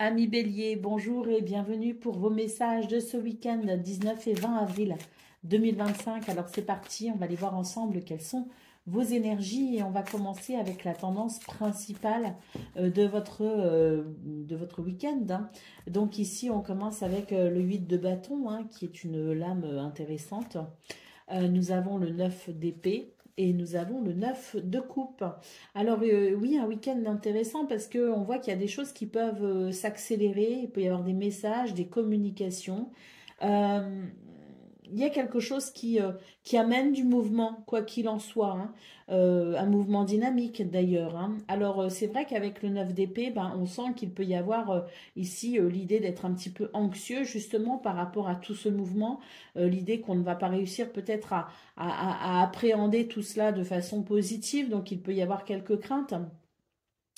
Amis Bélier, bonjour et bienvenue pour vos messages de ce week-end 19 et 20 avril 2025. Alors c'est parti, on va aller voir ensemble quelles sont vos énergies et on va commencer avec la tendance principale de votre week-end, hein. Donc ici on commence avec le 8 de bâton, hein, qui est une lame intéressante. Nous avons le 9 d'épée. Et nous avons le 9 de coupe. Alors oui, un week-end intéressant parce qu'on voit qu'il y a des choses qui peuvent s'accélérer. Il peut y avoir des messages, des communications. Euh, il y a quelque chose qui amène du mouvement, quoi qu'il en soit, hein. Un mouvement dynamique d'ailleurs, hein. Alors c'est vrai qu'avec le 9 d'épée, ben, on sent qu'il peut y avoir ici l'idée d'être un petit peu anxieux justement par rapport à tout ce mouvement, l'idée qu'on ne va pas réussir peut-être à appréhender tout cela de façon positive, donc il peut y avoir quelques craintes.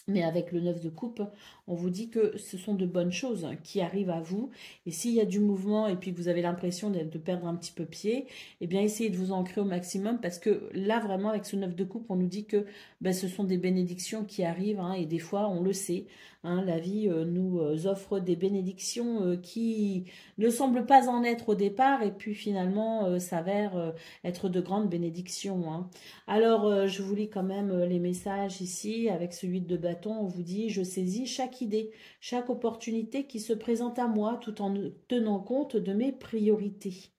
Mais avec le 9 de coupe, on vous dit que ce sont de bonnes choses qui arrivent à vous. Et s'il y a du mouvement et puis que vous avez l'impression de perdre un petit peu pied, eh bien essayez de vous ancrer au maximum parce que là vraiment avec ce 9 de coupe, on nous dit que ben, ce sont des bénédictions qui arrivent, hein, et des fois on le sait, hein, la vie nous offre des bénédictions qui ne semblent pas en être au départ et puis finalement s'avèrent être de grandes bénédictions, hein. Alors, je vous lis quand même les messages ici avec ce 8 de bâton. On vous dit, je saisis chaque idée, chaque opportunité qui se présente à moi tout en tenant compte de mes priorités.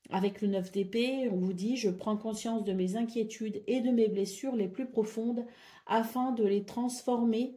Avec le 9 d'épée, on vous dit, je prends conscience de mes inquiétudes et de mes blessures les plus profondes afin de les transformer.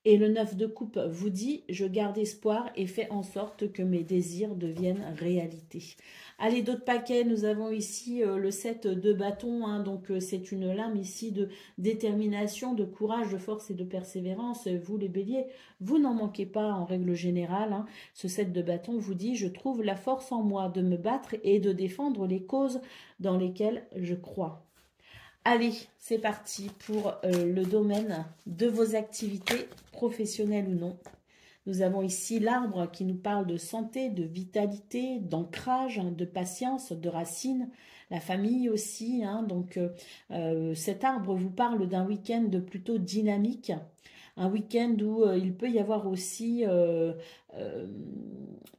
Et le 9 de coupe vous dit, je garde espoir et fais en sorte que mes désirs deviennent réalité. Allez, d'autres paquets, nous avons ici le 7 de bâton, hein, donc c'est une lame ici de détermination, de courage, de force et de persévérance. Vous les béliers, vous n'en manquez pas en règle générale, hein. Ce 7 de bâton vous dit, je trouve la force en moi de me battre et de défendre les causes dans lesquelles je crois. Allez, c'est parti pour le domaine de vos activités, professionnelles ou non. Nous avons ici l'arbre qui nous parle de santé, de vitalité, d'ancrage, hein, de patience, de racines. La famille aussi, hein, donc cet arbre vous parle d'un week-end plutôt dynamique. Un week-end où il peut y avoir aussi euh,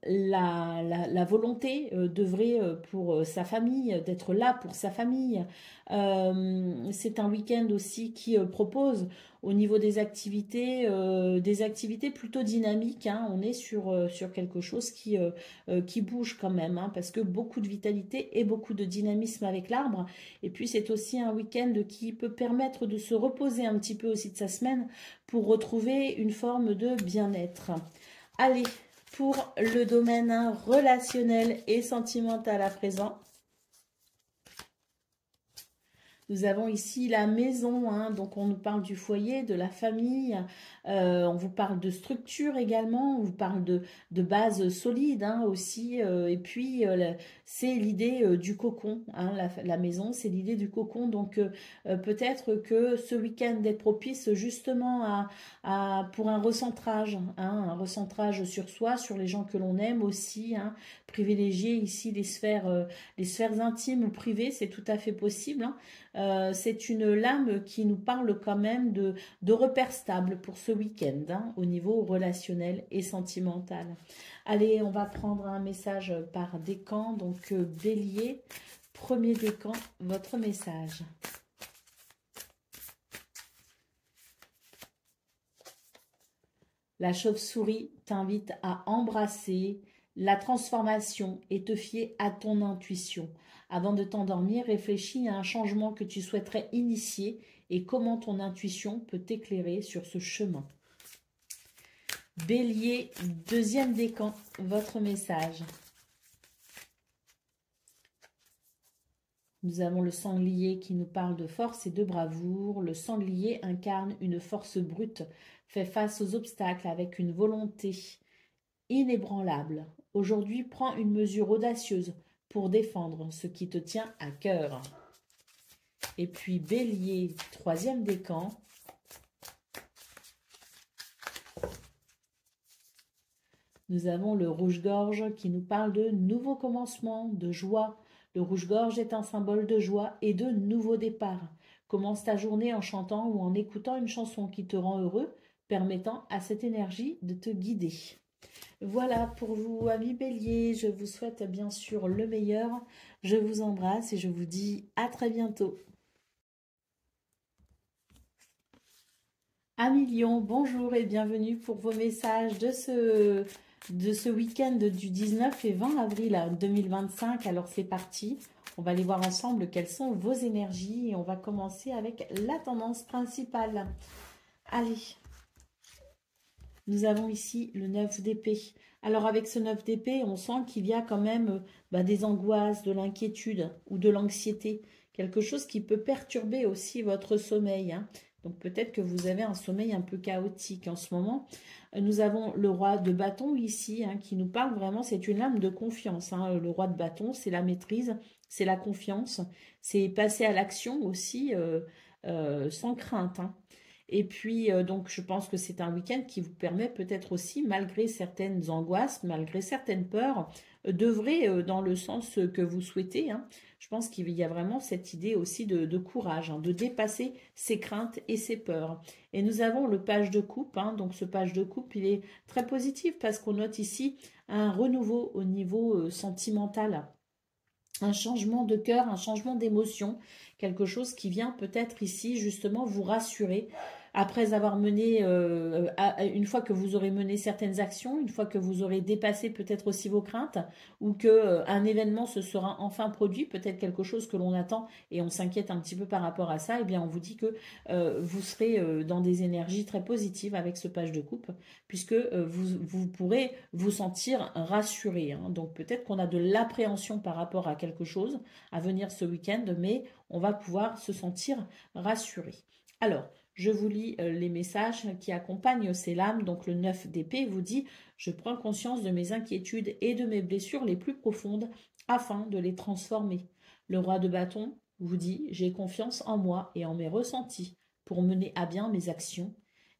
la volonté d'œuvrer pour sa famille, d'être là pour sa famille. C'est un week-end aussi qui propose au niveau des activités plutôt dynamiques, hein. On est sur quelque chose qui bouge quand même, hein, parce que beaucoup de vitalité et beaucoup de dynamisme avec l'arbre. Et puis c'est aussi un week-end qui peut permettre de se reposer un petit peu aussi de sa semaine pour retrouver une forme de bien-être. Allez, pour le domaine relationnel et sentimental à présent, nous avons ici la maison, hein, donc on nous parle du foyer, de la famille, on vous parle de structure également, on vous parle de base solide, hein, aussi, et puis c'est l'idée du cocon, hein, la maison, c'est l'idée du cocon, donc peut-être que ce week-end est propice justement pour un recentrage, hein, un recentrage sur soi, sur les gens que l'on aime aussi, hein, privilégier ici les sphères intimes ou privées, c'est tout à fait possible, hein. C'est une lame qui nous parle quand même de repères stables pour ce week-end, hein, au niveau relationnel et sentimental. Allez, on va prendre un message par décan, donc bélier, premier décan, votre message. La chauve-souris t'invite à embrasser la transformation et te fier à ton intuition. Avant de t'endormir, réfléchis à un changement que tu souhaiterais initier et comment ton intuition peut t'éclairer sur ce chemin. Bélier, deuxième décan, votre message. Nous avons le sanglier qui nous parle de force et de bravoure. Le sanglier incarne une force brute, fait face aux obstacles avec une volonté inébranlable. Aujourd'hui, prends une mesure audacieuse pour défendre ce qui te tient à cœur. Et puis Bélier, troisième décan. Nous avons le rouge-gorge qui nous parle de nouveaux commencements, de joie. Le rouge-gorge est un symbole de joie et de nouveau départ. Commence ta journée en chantant ou en écoutant une chanson qui te rend heureux, permettant à cette énergie de te guider. Voilà pour vous, amis Bélier, je vous souhaite bien sûr le meilleur. Je vous embrasse et je vous dis à très bientôt. Amis Lion, bonjour et bienvenue pour vos messages de ce week-end du 19 et 20 avril 2025. Alors c'est parti, on va aller voir ensemble quelles sont vos énergies et on va commencer avec la tendance principale. Allez, nous avons ici le 9 d'épée. Alors avec ce 9 d'épée, on sent qu'il y a quand même des angoisses, de l'inquiétude ou de l'anxiété. Quelque chose qui peut perturber aussi votre sommeil. Donc peut-être que vous avez un sommeil un peu chaotique en ce moment. Nous avons le roi de bâton ici qui nous parle vraiment, c'est une lame de confiance. Le roi de bâton, c'est la maîtrise, c'est la confiance. C'est passer à l'action aussi sans crainte. Et puis, donc, je pense que c'est un week-end qui vous permet peut-être aussi, malgré certaines angoisses, malgré certaines peurs, d'œuvrer dans le sens que vous souhaitez. Je pense qu'il y a vraiment cette idée aussi de courage, de dépasser ses craintes et ses peurs. Et nous avons le page de coupe. Donc, ce page de coupe, il est très positif parce qu'on note ici un renouveau au niveau sentimental. Un changement de cœur, un changement d'émotion, quelque chose qui vient peut-être ici justement vous rassurer après avoir mené, une fois que vous aurez mené certaines actions, une fois que vous aurez dépassé peut-être aussi vos craintes, ou que un événement se sera enfin produit, peut-être quelque chose que l'on attend et on s'inquiète un petit peu par rapport à ça, et bien on vous dit que vous serez dans des énergies très positives avec ce page de coupe, puisque vous pourrez vous sentir rassuré. Donc peut-être qu'on a de l'appréhension par rapport à quelque chose à venir ce week-end, mais on va pouvoir se sentir rassuré. Alors, je vous lis les messages qui accompagnent ces lames. Donc le 9 d'épée vous dit « Je prends conscience de mes inquiétudes et de mes blessures les plus profondes afin de les transformer. » Le roi de bâton vous dit « J'ai confiance en moi et en mes ressentis pour mener à bien mes actions. »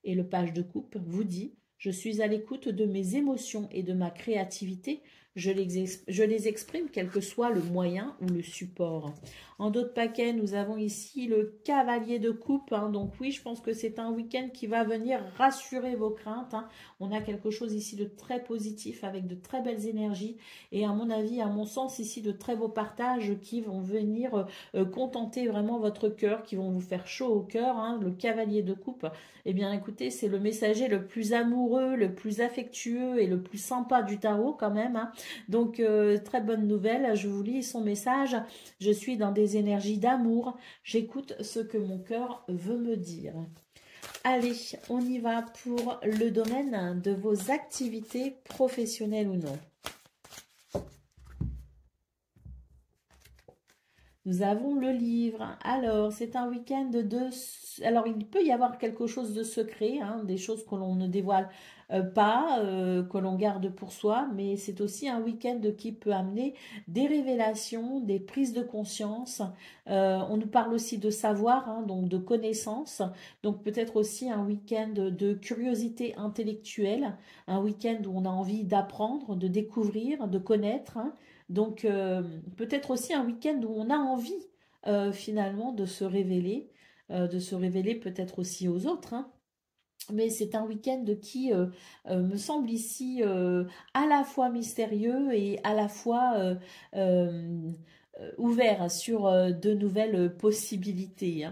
Et le page de coupe vous dit « Je suis à l'écoute de mes émotions et de ma créativité. Je les exprime quel que soit le moyen ou le support. » En d'autres paquets, nous avons ici le cavalier de coupe. Donc oui, je pense que c'est un week-end qui va venir rassurer vos craintes. On a quelque chose ici de très positif avec de très belles énergies. Et à mon avis, à mon sens, ici de très beaux partages qui vont venir contenter vraiment votre cœur, qui vont vous faire chaud au cœur. Le cavalier de coupe, eh bien écoutez, c'est le messager le plus amoureux, le plus affectueux et le plus sympa du tarot quand même. Donc très bonne nouvelle, je vous lis son message. Je suis dans des énergies d'amour, j'écoute ce que mon cœur veut me dire. Allez, on y va pour le domaine de vos activités professionnelles ou non. Nous avons le livre. Alors, c'est un week-end de... Alors, il peut y avoir quelque chose de secret, des choses que l'on ne dévoile pas, que l'on garde pour soi, mais c'est aussi un week-end qui peut amener des révélations, des prises de conscience. On nous parle aussi de savoir, donc de connaissances. Donc, peut-être aussi un week-end de curiosité intellectuelle, un week-end où on a envie d'apprendre, de découvrir, de connaître. Donc, peut-être aussi un week-end où on a envie finalement de se révéler peut-être aussi aux autres. Mais c'est un week-end qui me semble ici à la fois mystérieux et à la fois ouvert sur de nouvelles possibilités.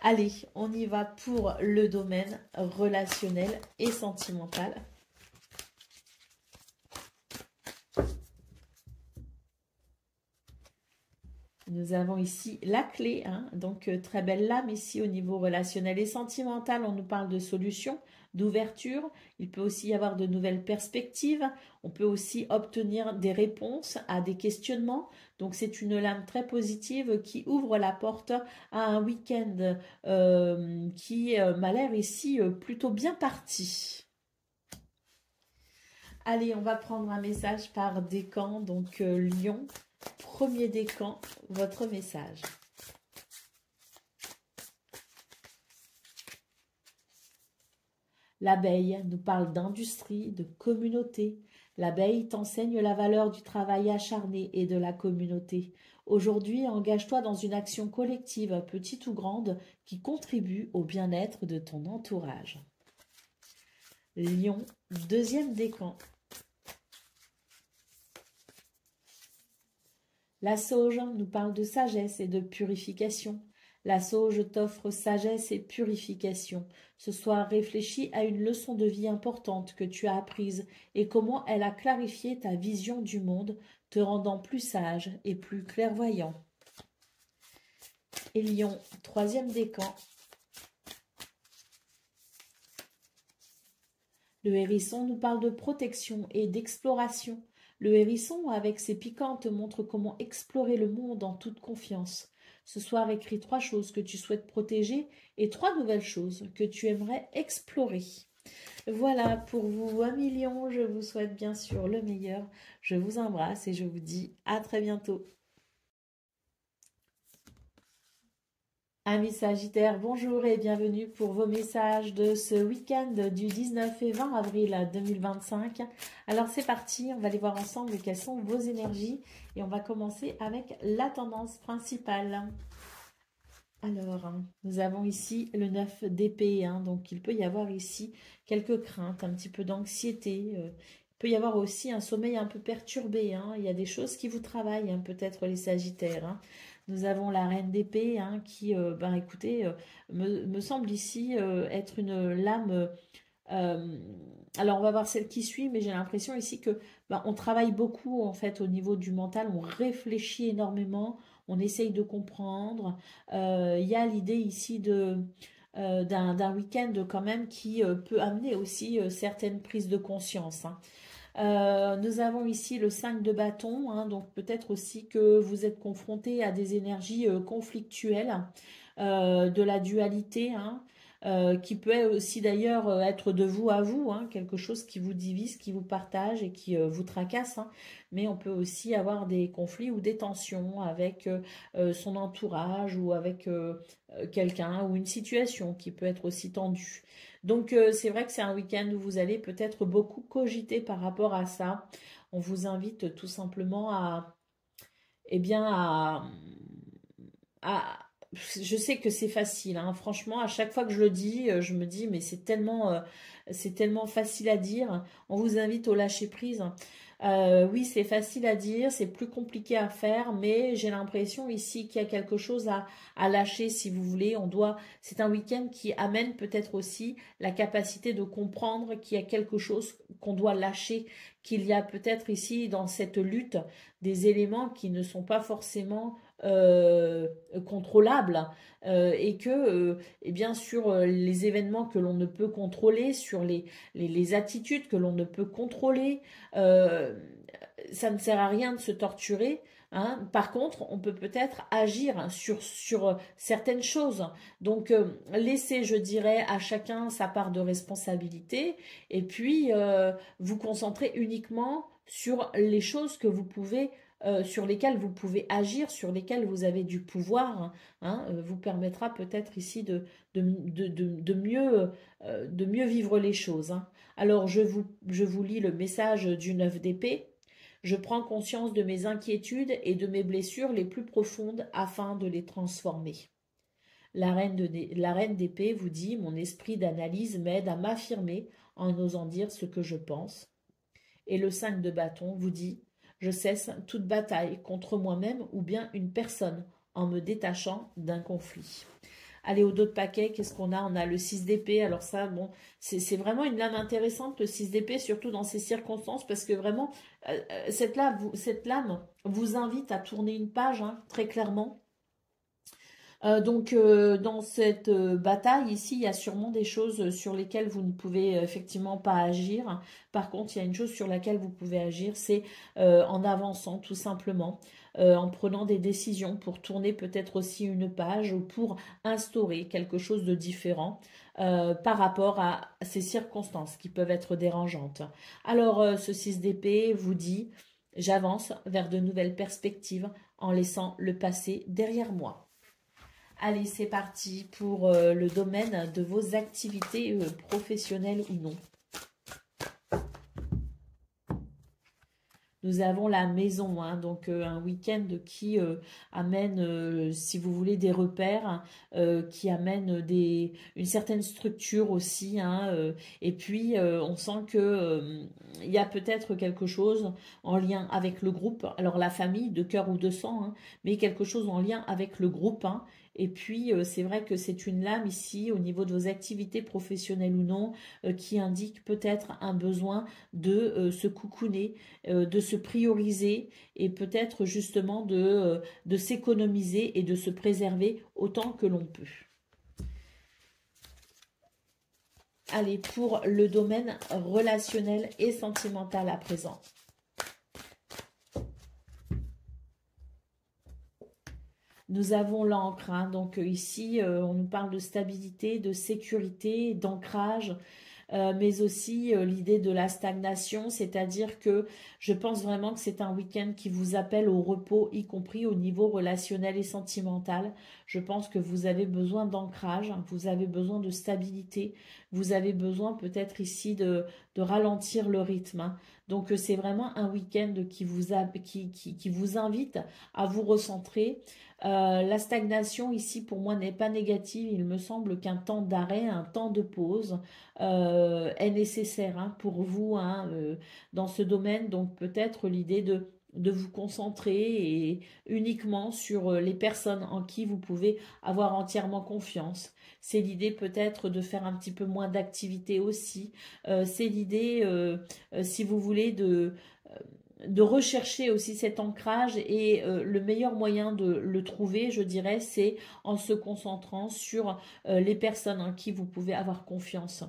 Allez, on y va pour le domaine relationnel et sentimental. Nous avons ici la clé, donc très belle lame ici au niveau relationnel et sentimental. On nous parle de solutions, d'ouverture. Il peut aussi y avoir de nouvelles perspectives. On peut aussi obtenir des réponses à des questionnements. Donc c'est une lame très positive qui ouvre la porte à un week-end qui m'a l'air ici plutôt bien parti. Allez, on va prendre un message par décan, donc Lion. Premier décan, votre message. L'abeille nous parle d'industrie, de communauté. L'abeille t'enseigne la valeur du travail acharné et de la communauté. Aujourd'hui, engage-toi dans une action collective, petite ou grande, qui contribue au bien-être de ton entourage. Lion, deuxième décan. La sauge nous parle de sagesse et de purification. La sauge t'offre sagesse et purification. Ce soir, réfléchis à une leçon de vie importante que tu as apprise et comment elle a clarifié ta vision du monde, te rendant plus sage et plus clairvoyant. Et Lion, troisième décan. Le hérisson nous parle de protection et d'exploration. Le hérisson, avec ses piquants, te montre comment explorer le monde en toute confiance. Ce soir, écris 3 choses que tu souhaites protéger et 3 nouvelles choses que tu aimerais explorer. Voilà pour vous, amis Lions. Je vous souhaite bien sûr le meilleur. Je vous embrasse et je vous dis à très bientôt. Amis Sagittaires, bonjour et bienvenue pour vos messages de ce week-end du 19 et 20 avril 2025. Alors c'est parti, on va aller voir ensemble quelles sont vos énergies et on va commencer avec la tendance principale. Alors, nous avons ici le 9 d'épée, donc il peut y avoir ici quelques craintes, un petit peu d'anxiété. Il peut y avoir aussi un sommeil un peu perturbé. Il y a des choses qui vous travaillent, peut-être les Sagittaires. Nous avons la reine d'épée qui, écoutez, me semble ici être une lame. Alors, on va voir celle qui suit, mais j'ai l'impression ici que on travaille beaucoup en fait au niveau du mental, on réfléchit énormément, on essaye de comprendre. Il y a l'idée ici d'un week-end quand même qui peut amener aussi certaines prises de conscience. Nous avons ici le 5 de bâton, donc peut-être aussi que vous êtes confronté à des énergies conflictuelles, de la dualité, qui peut aussi d'ailleurs être de vous à vous, quelque chose qui vous divise, qui vous partage et qui vous tracasse, mais on peut aussi avoir des conflits ou des tensions avec son entourage ou avec quelqu'un ou une situation qui peut être aussi tendue. Donc c'est vrai que c'est un week-end où vous allez peut-être beaucoup cogiter par rapport à ça. On vous invite tout simplement à je sais que c'est facile, franchement, à chaque fois que je le dis, je me dis, mais c'est tellement facile à dire. On vous invite au lâcher-prise. Oui, c'est facile à dire, c'est plus compliqué à faire, mais j'ai l'impression ici qu'il y a quelque chose à lâcher, si vous voulez. C'est un week-end qui amène peut-être aussi la capacité de comprendre qu'il y a quelque chose qu'on doit lâcher, qu'il y a peut-être ici, dans cette lutte, des éléments qui ne sont pas forcément contrôlables et que bien sûr les événements que l'on ne peut contrôler, sur les attitudes que l'on ne peut contrôler, ça ne sert à rien de se torturer. Par contre, on peut peut-être agir sur certaines choses. Donc, laissez, je dirais, à chacun sa part de responsabilité et puis vous concentrer uniquement sur les choses que vous pouvez sur lesquelles vous pouvez agir, sur lesquelles vous avez du pouvoir, vous permettra peut-être ici de mieux vivre les choses. Alors, je vous lis le message du 9 d'épée. Je prends conscience de mes inquiétudes et de mes blessures les plus profondes afin de les transformer. La reine d'épée vous dit « Mon esprit d'analyse m'aide à m'affirmer en osant dire ce que je pense. » Et le 5 de bâton vous dit « Je cesse toute bataille contre moi-même ou bien une personne en me détachant d'un conflit. » Allez, au dos de paquet, qu'est-ce qu'on a? On a le 6 d'épée. Alors ça, bon, c'est vraiment une lame intéressante, le 6 d'épée, surtout dans ces circonstances, parce que vraiment, cette lame vous invite à tourner une page, très clairement. Donc, dans cette bataille, ici, il y a sûrement des choses sur lesquelles vous ne pouvez effectivement pas agir. Par contre, il y a une chose sur laquelle vous pouvez agir, c'est en avançant tout simplement, en prenant des décisions pour tourner peut-être aussi une page ou pour instaurer quelque chose de différent par rapport à ces circonstances qui peuvent être dérangeantes. Alors, ce 6 d'épée vous dit « J'avance vers de nouvelles perspectives en laissant le passé derrière moi. » Allez, c'est parti pour le domaine de vos activités professionnelles ou non. nous avons la maison, hein, donc un week-end qui amène, si vous voulez, des repères, qui amène une certaine structure aussi, hein, et puis on sent que il y a peut-être quelque chose en lien avec le groupe, alors la famille de cœur ou de sang, hein, mais quelque chose en lien avec le groupe, hein. Et puis, c'est vrai que c'est une lame ici, au niveau de vos activités professionnelles ou non, qui indique peut-être un besoin de se coucouner, de se prioriser et peut-être justement de s'économiser et de se préserver autant que l'on peut. Allez, pour le domaine relationnel et sentimental à présent. Nous avons l'encre, hein, donc ici on nous parle de stabilité, de sécurité, d'ancrage, mais aussi l'idée de la stagnation, c'est-à-dire que je pense vraiment que c'est un week-end qui vous appelle au repos, y compris au niveau relationnel et sentimental. Je pense que vous avez besoin d'ancrage, vous avez besoin de stabilité, vous avez besoin peut-être ici de ralentir le rythme, hein. Donc c'est vraiment un week-end qui vous invite à vous recentrer. La stagnation ici pour moi n'est pas négative, il me semble qu'un temps d'arrêt, un temps de pause est nécessaire, hein, pour vous, hein, dans ce domaine. Donc peut-être l'idée de vous concentrer et uniquement sur les personnes en qui vous pouvez avoir entièrement confiance. C'est l'idée peut-être de faire un petit peu moins d'activité aussi. C'est l'idée, si vous voulez, de rechercher aussi cet ancrage et le meilleur moyen de le trouver, je dirais, c'est en se concentrant sur les personnes en qui vous pouvez avoir confiance.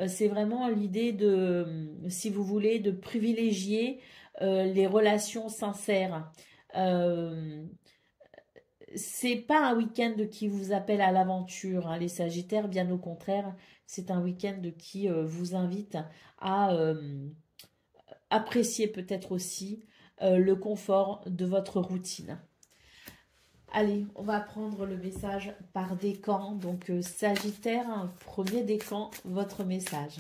C'est vraiment l'idée de, si vous voulez, de privilégier les relations sincères. C'est pas un week-end qui vous appelle à l'aventure, hein, les Sagittaires, bien au contraire, c'est un week-end qui vous invite à appréciez peut-être aussi le confort de votre routine. Allez, on va prendre le message par décan. Donc Sagittaire, premier décan, votre message.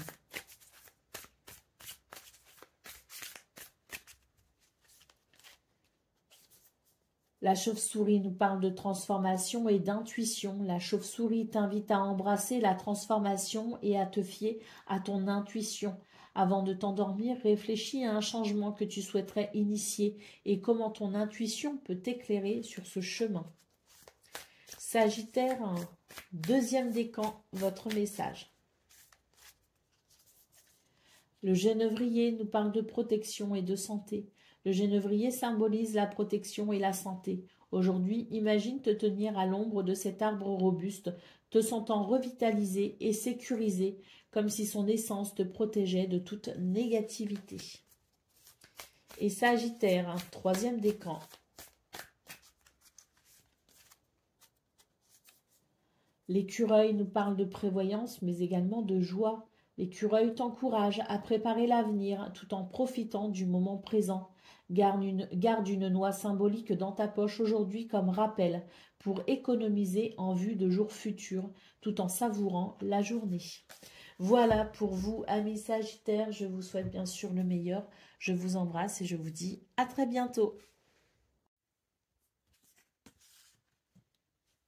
La chauve-souris nous parle de transformation et d'intuition. La chauve-souris t'invite à embrasser la transformation et à te fier à ton intuition. Avant de t'endormir, réfléchis à un changement que tu souhaiterais initier et comment ton intuition peut t'éclairer sur ce chemin. Sagittaire, deuxième décan, votre message. Le genévrier nous parle de protection et de santé. Le genévrier symbolise la protection et la santé. Aujourd'hui, imagine te tenir à l'ombre de cet arbre robuste, te sentant revitalisé et sécurisé, comme si son essence te protégeait de toute négativité. Et Sagittaire, troisième décan. L'écureuil nous parle de prévoyance, mais également de joie. L'écureuil t'encourage à préparer l'avenir tout en profitant du moment présent. Garde une noix symbolique dans ta poche aujourd'hui comme rappel pour économiser en vue de jours futurs tout en savourant la journée. Voilà pour vous, amis Sagittaires. Je vous souhaite bien sûr le meilleur. Je vous embrasse et je vous dis à très bientôt.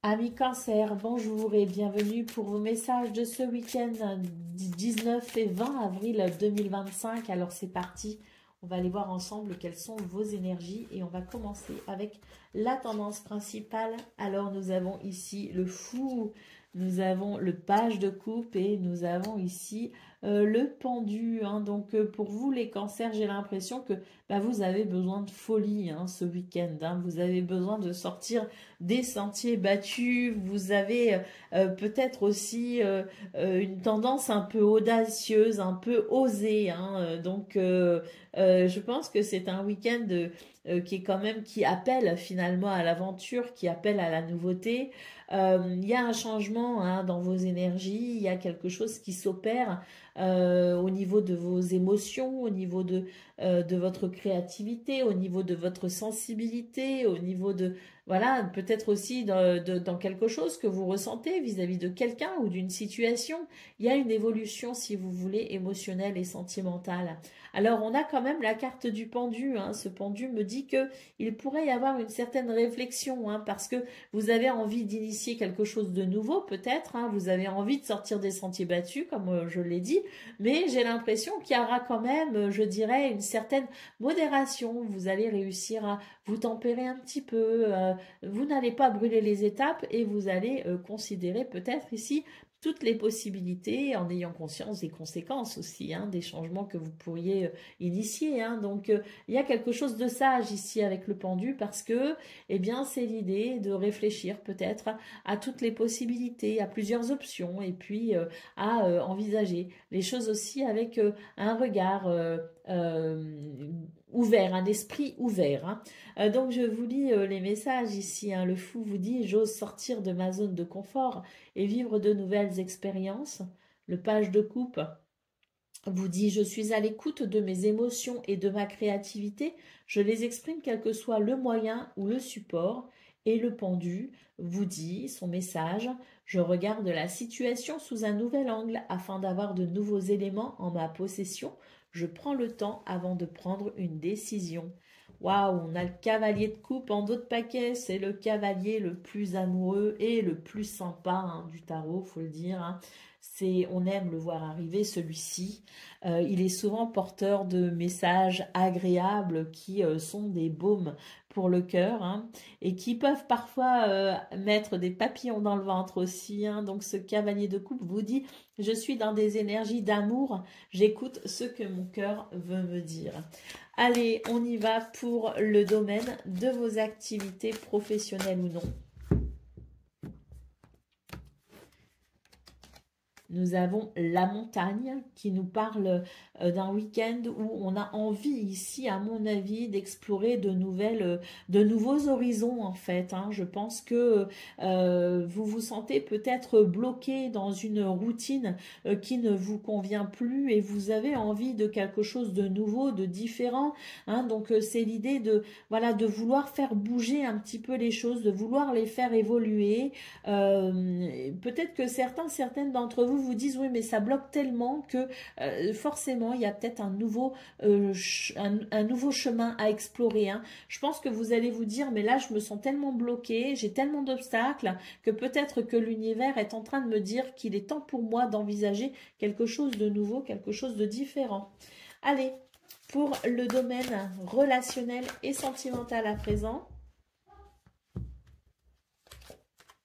Amis Cancer, bonjour et bienvenue pour vos messages de ce week-end 19 et 20 avril 2025. Alors c'est parti, on va aller voir ensemble quelles sont vos énergies et on va commencer avec la tendance principale. Alors nous avons ici le fou, nous avons le page de coupe et nous avons ici le pendu, hein. Donc pour vous les cancers, j'ai l'impression que vous avez besoin de folie, hein, ce week-end, hein. Vous avez besoin de sortir des sentiers battus, vous avez peut-être aussi une tendance un peu audacieuse, un peu osée, hein. Donc je pense que c'est un week-end qui est quand même, qui appelle finalement à l'aventure, qui appelle à la nouveauté. Il y a un changement, hein, dans vos énergies, il y a quelque chose qui s'opère au niveau de vos émotions, au niveau de votre créativité, au niveau de votre sensibilité, au niveau de voilà, peut-être aussi dans quelque chose que vous ressentez vis-à-vis de quelqu'un ou d'une situation. Il y a une évolution, si vous voulez, émotionnelle et sentimentale. Alors, on a quand même la carte du pendu, hein. Ce pendu me dit que il pourrait y avoir une certaine réflexion, hein, parce que vous avez envie d'initier quelque chose de nouveau, peut-être, hein. Vous avez envie de sortir des sentiers battus, comme je l'ai dit, mais j'ai l'impression qu'il y aura quand même, je dirais, une certaine modération. Vous allez réussir à vous tempérer un petit peu, vous n'allez pas brûler les étapes et vous allez considérer peut-être ici toutes les possibilités en ayant conscience des conséquences aussi, hein, des changements que vous pourriez initier, hein. Donc, il y a quelque chose de sage ici avec le pendu parce que, eh bien, c'est l'idée de réfléchir peut-être à toutes les possibilités, à plusieurs options et puis à envisager les choses aussi avec un regard ouvert, un esprit ouvert, hein. Donc je vous lis les messages ici, hein. Le fou vous dit: j'ose sortir de ma zone de confort et vivre de nouvelles expériences. Le page de coupe vous dit: je suis à l'écoute de mes émotions et de ma créativité, je les exprime quel que soit le moyen ou le support. Et le pendu vous dit son message: je regarde la situation sous un nouvel angle afin d'avoir de nouveaux éléments en ma possession. Je prends le temps avant de prendre une décision. Waouh, on a le cavalier de coupe en dos de paquet, c'est le cavalier le plus amoureux et le plus sympa, hein, du tarot, faut le dire, hein. On aime le voir arriver, celui-ci. Il est souvent porteur de messages agréables qui sont des baumes pour le cœur, hein, et qui peuvent parfois mettre des papillons dans le ventre aussi, hein. Donc ce cavalier de coupe vous dit: je suis dans des énergies d'amour, j'écoute ce que mon cœur veut me dire. Allez, on y va pour le domaine de vos activités professionnelles ou non. Nous avons la montagne qui nous parle d'un week-end où on a envie ici, à mon avis, d'explorer de nouveaux horizons en fait, hein. Je pense que vous vous sentez peut-être bloqué dans une routine qui ne vous convient plus et vous avez envie de quelque chose de nouveau, de différent, hein. Donc c'est l'idée de, voilà, de vouloir faire bouger un petit peu les choses, de vouloir les faire évoluer. Peut-être que certaines d'entre vous vous disent: oui, mais ça bloque tellement que forcément il y a peut-être un nouveau chemin à explorer, hein. Je pense que vous allez vous dire: mais là je me sens tellement bloquée, j'ai tellement d'obstacles que peut-être que l'univers est en train de me dire qu'il est temps pour moi d'envisager quelque chose de nouveau, quelque chose de différent. Allez, pour le domaine relationnel et sentimental à présent,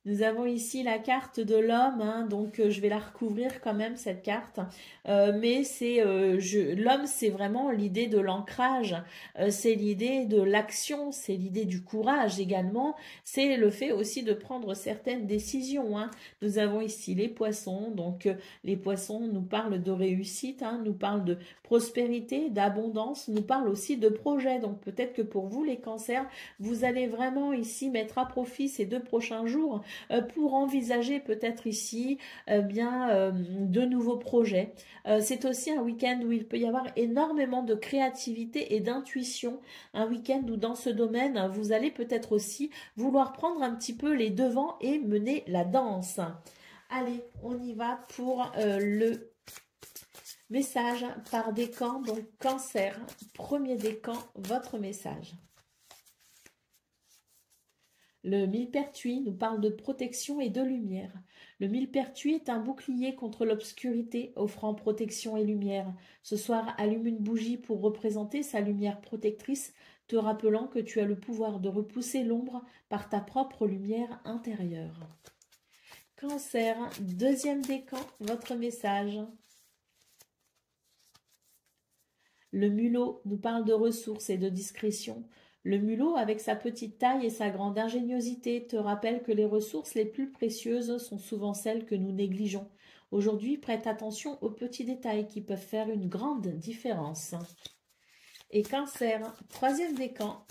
nous avons ici la carte de l'homme, hein, donc je vais la recouvrir quand même, cette carte. Mais c'est l'homme, c'est vraiment l'idée de l'ancrage, c'est l'idée de l'action, c'est l'idée du courage également, c'est le fait aussi de prendre certaines décisions, hein. Nous avons ici les poissons, donc les poissons nous parlent de réussite, hein, nous parlent de prospérité, d'abondance, nous parlent aussi de projet. Donc peut-être que pour vous les cancers, vous allez vraiment ici mettre à profit ces 2 prochains jours pour envisager peut-être ici de nouveaux projets. C'est aussi un week-end où il peut y avoir énormément de créativité et d'intuition. Un week-end où dans ce domaine, vous allez peut-être aussi vouloir prendre un petit peu les devants et mener la danse. Allez, on y va pour le message par décan. Donc cancer, premier décan, votre message. Le millepertuis nous parle de protection et de lumière. Le millepertuis est un bouclier contre l'obscurité, offrant protection et lumière. Ce soir, allume une bougie pour représenter sa lumière protectrice, te rappelant que tu as le pouvoir de repousser l'ombre par ta propre lumière intérieure. Cancer, deuxième décan, votre message. Le mulot nous parle de ressources et de discrétion. Le mulot, avec sa petite taille et sa grande ingéniosité, te rappelle que les ressources les plus précieuses sont souvent celles que nous négligeons. Aujourd'hui, prête attention aux petits détails qui peuvent faire une grande différence. Et Cancer, troisième décan.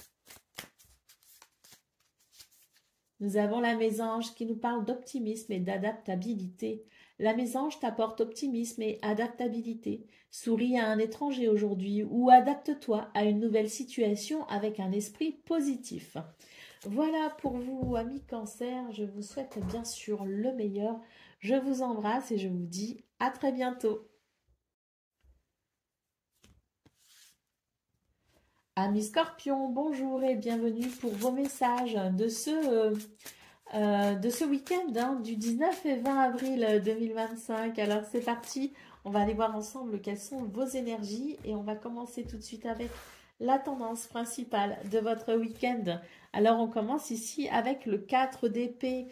Nous avons la mésange qui nous parle d'optimisme et d'adaptabilité. La mésange t'apporte optimisme et adaptabilité. Souris à un étranger aujourd'hui ou adapte-toi à une nouvelle situation avec un esprit positif. Voilà pour vous, amis Cancer. Je vous souhaite bien sûr le meilleur. Je vous embrasse et je vous dis à très bientôt. Amis Scorpions, bonjour et bienvenue pour vos messages de ce week-end du 19 et 20 avril 2025. Alors c'est parti, on va aller voir ensemble quelles sont vos énergies et on va commencer tout de suite avec la tendance principale de votre week-end. Alors on commence ici avec le 4 d'épée.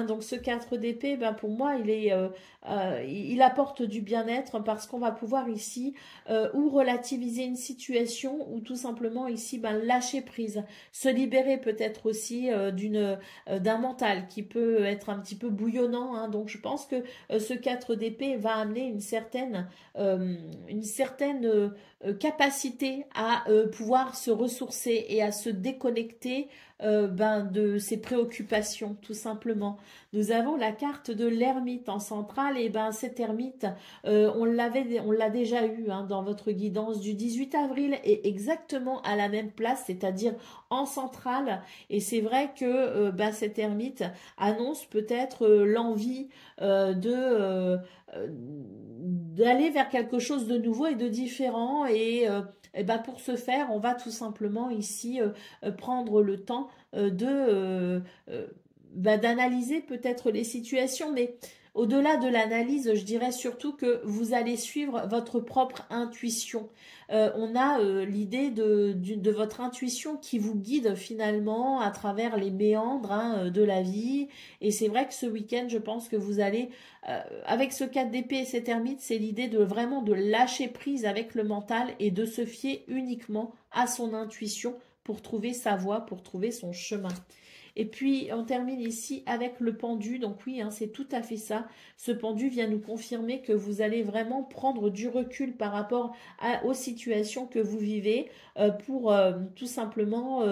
Donc ce 4 d'épée, ben, pour moi, il apporte du bien-être parce qu'on va pouvoir ici ou relativiser une situation ou tout simplement ici ben, lâcher prise, se libérer peut-être aussi d'un mental qui peut être un petit peu bouillonnant. Donc je pense que ce 4 d'épée va amener une certaine capacité à pouvoir se ressourcer et à se déconnecter de ses préoccupations, tout simplement. Nous avons la carte de l'ermite en centrale, et ben cet ermite, on l'a déjà eu dans votre guidance du 18 avril, et exactement à la même place, c'est-à-dire en centrale. Et c'est vrai que cet ermite annonce peut-être l'envie d'aller vers quelque chose de nouveau et de différent. Et ben pour ce faire, on va tout simplement ici prendre le temps d'analyser peut-être les situations, mais au-delà de l'analyse, je dirais surtout que vous allez suivre votre propre intuition. On a l'idée de votre intuition qui vous guide finalement à travers les méandres de la vie. Et c'est vrai que ce week-end, je pense que vous allez, avec ce 4 d'épée et cet ermite, c'est l'idée de vraiment de lâcher prise avec le mental et de se fier uniquement à son intuition pour trouver sa voie, pour trouver son chemin. Et puis, on termine ici avec le pendu. Donc oui, c'est tout à fait ça. Ce pendu vient nous confirmer que vous allez vraiment prendre du recul par rapport aux situations que vous vivez pour tout simplement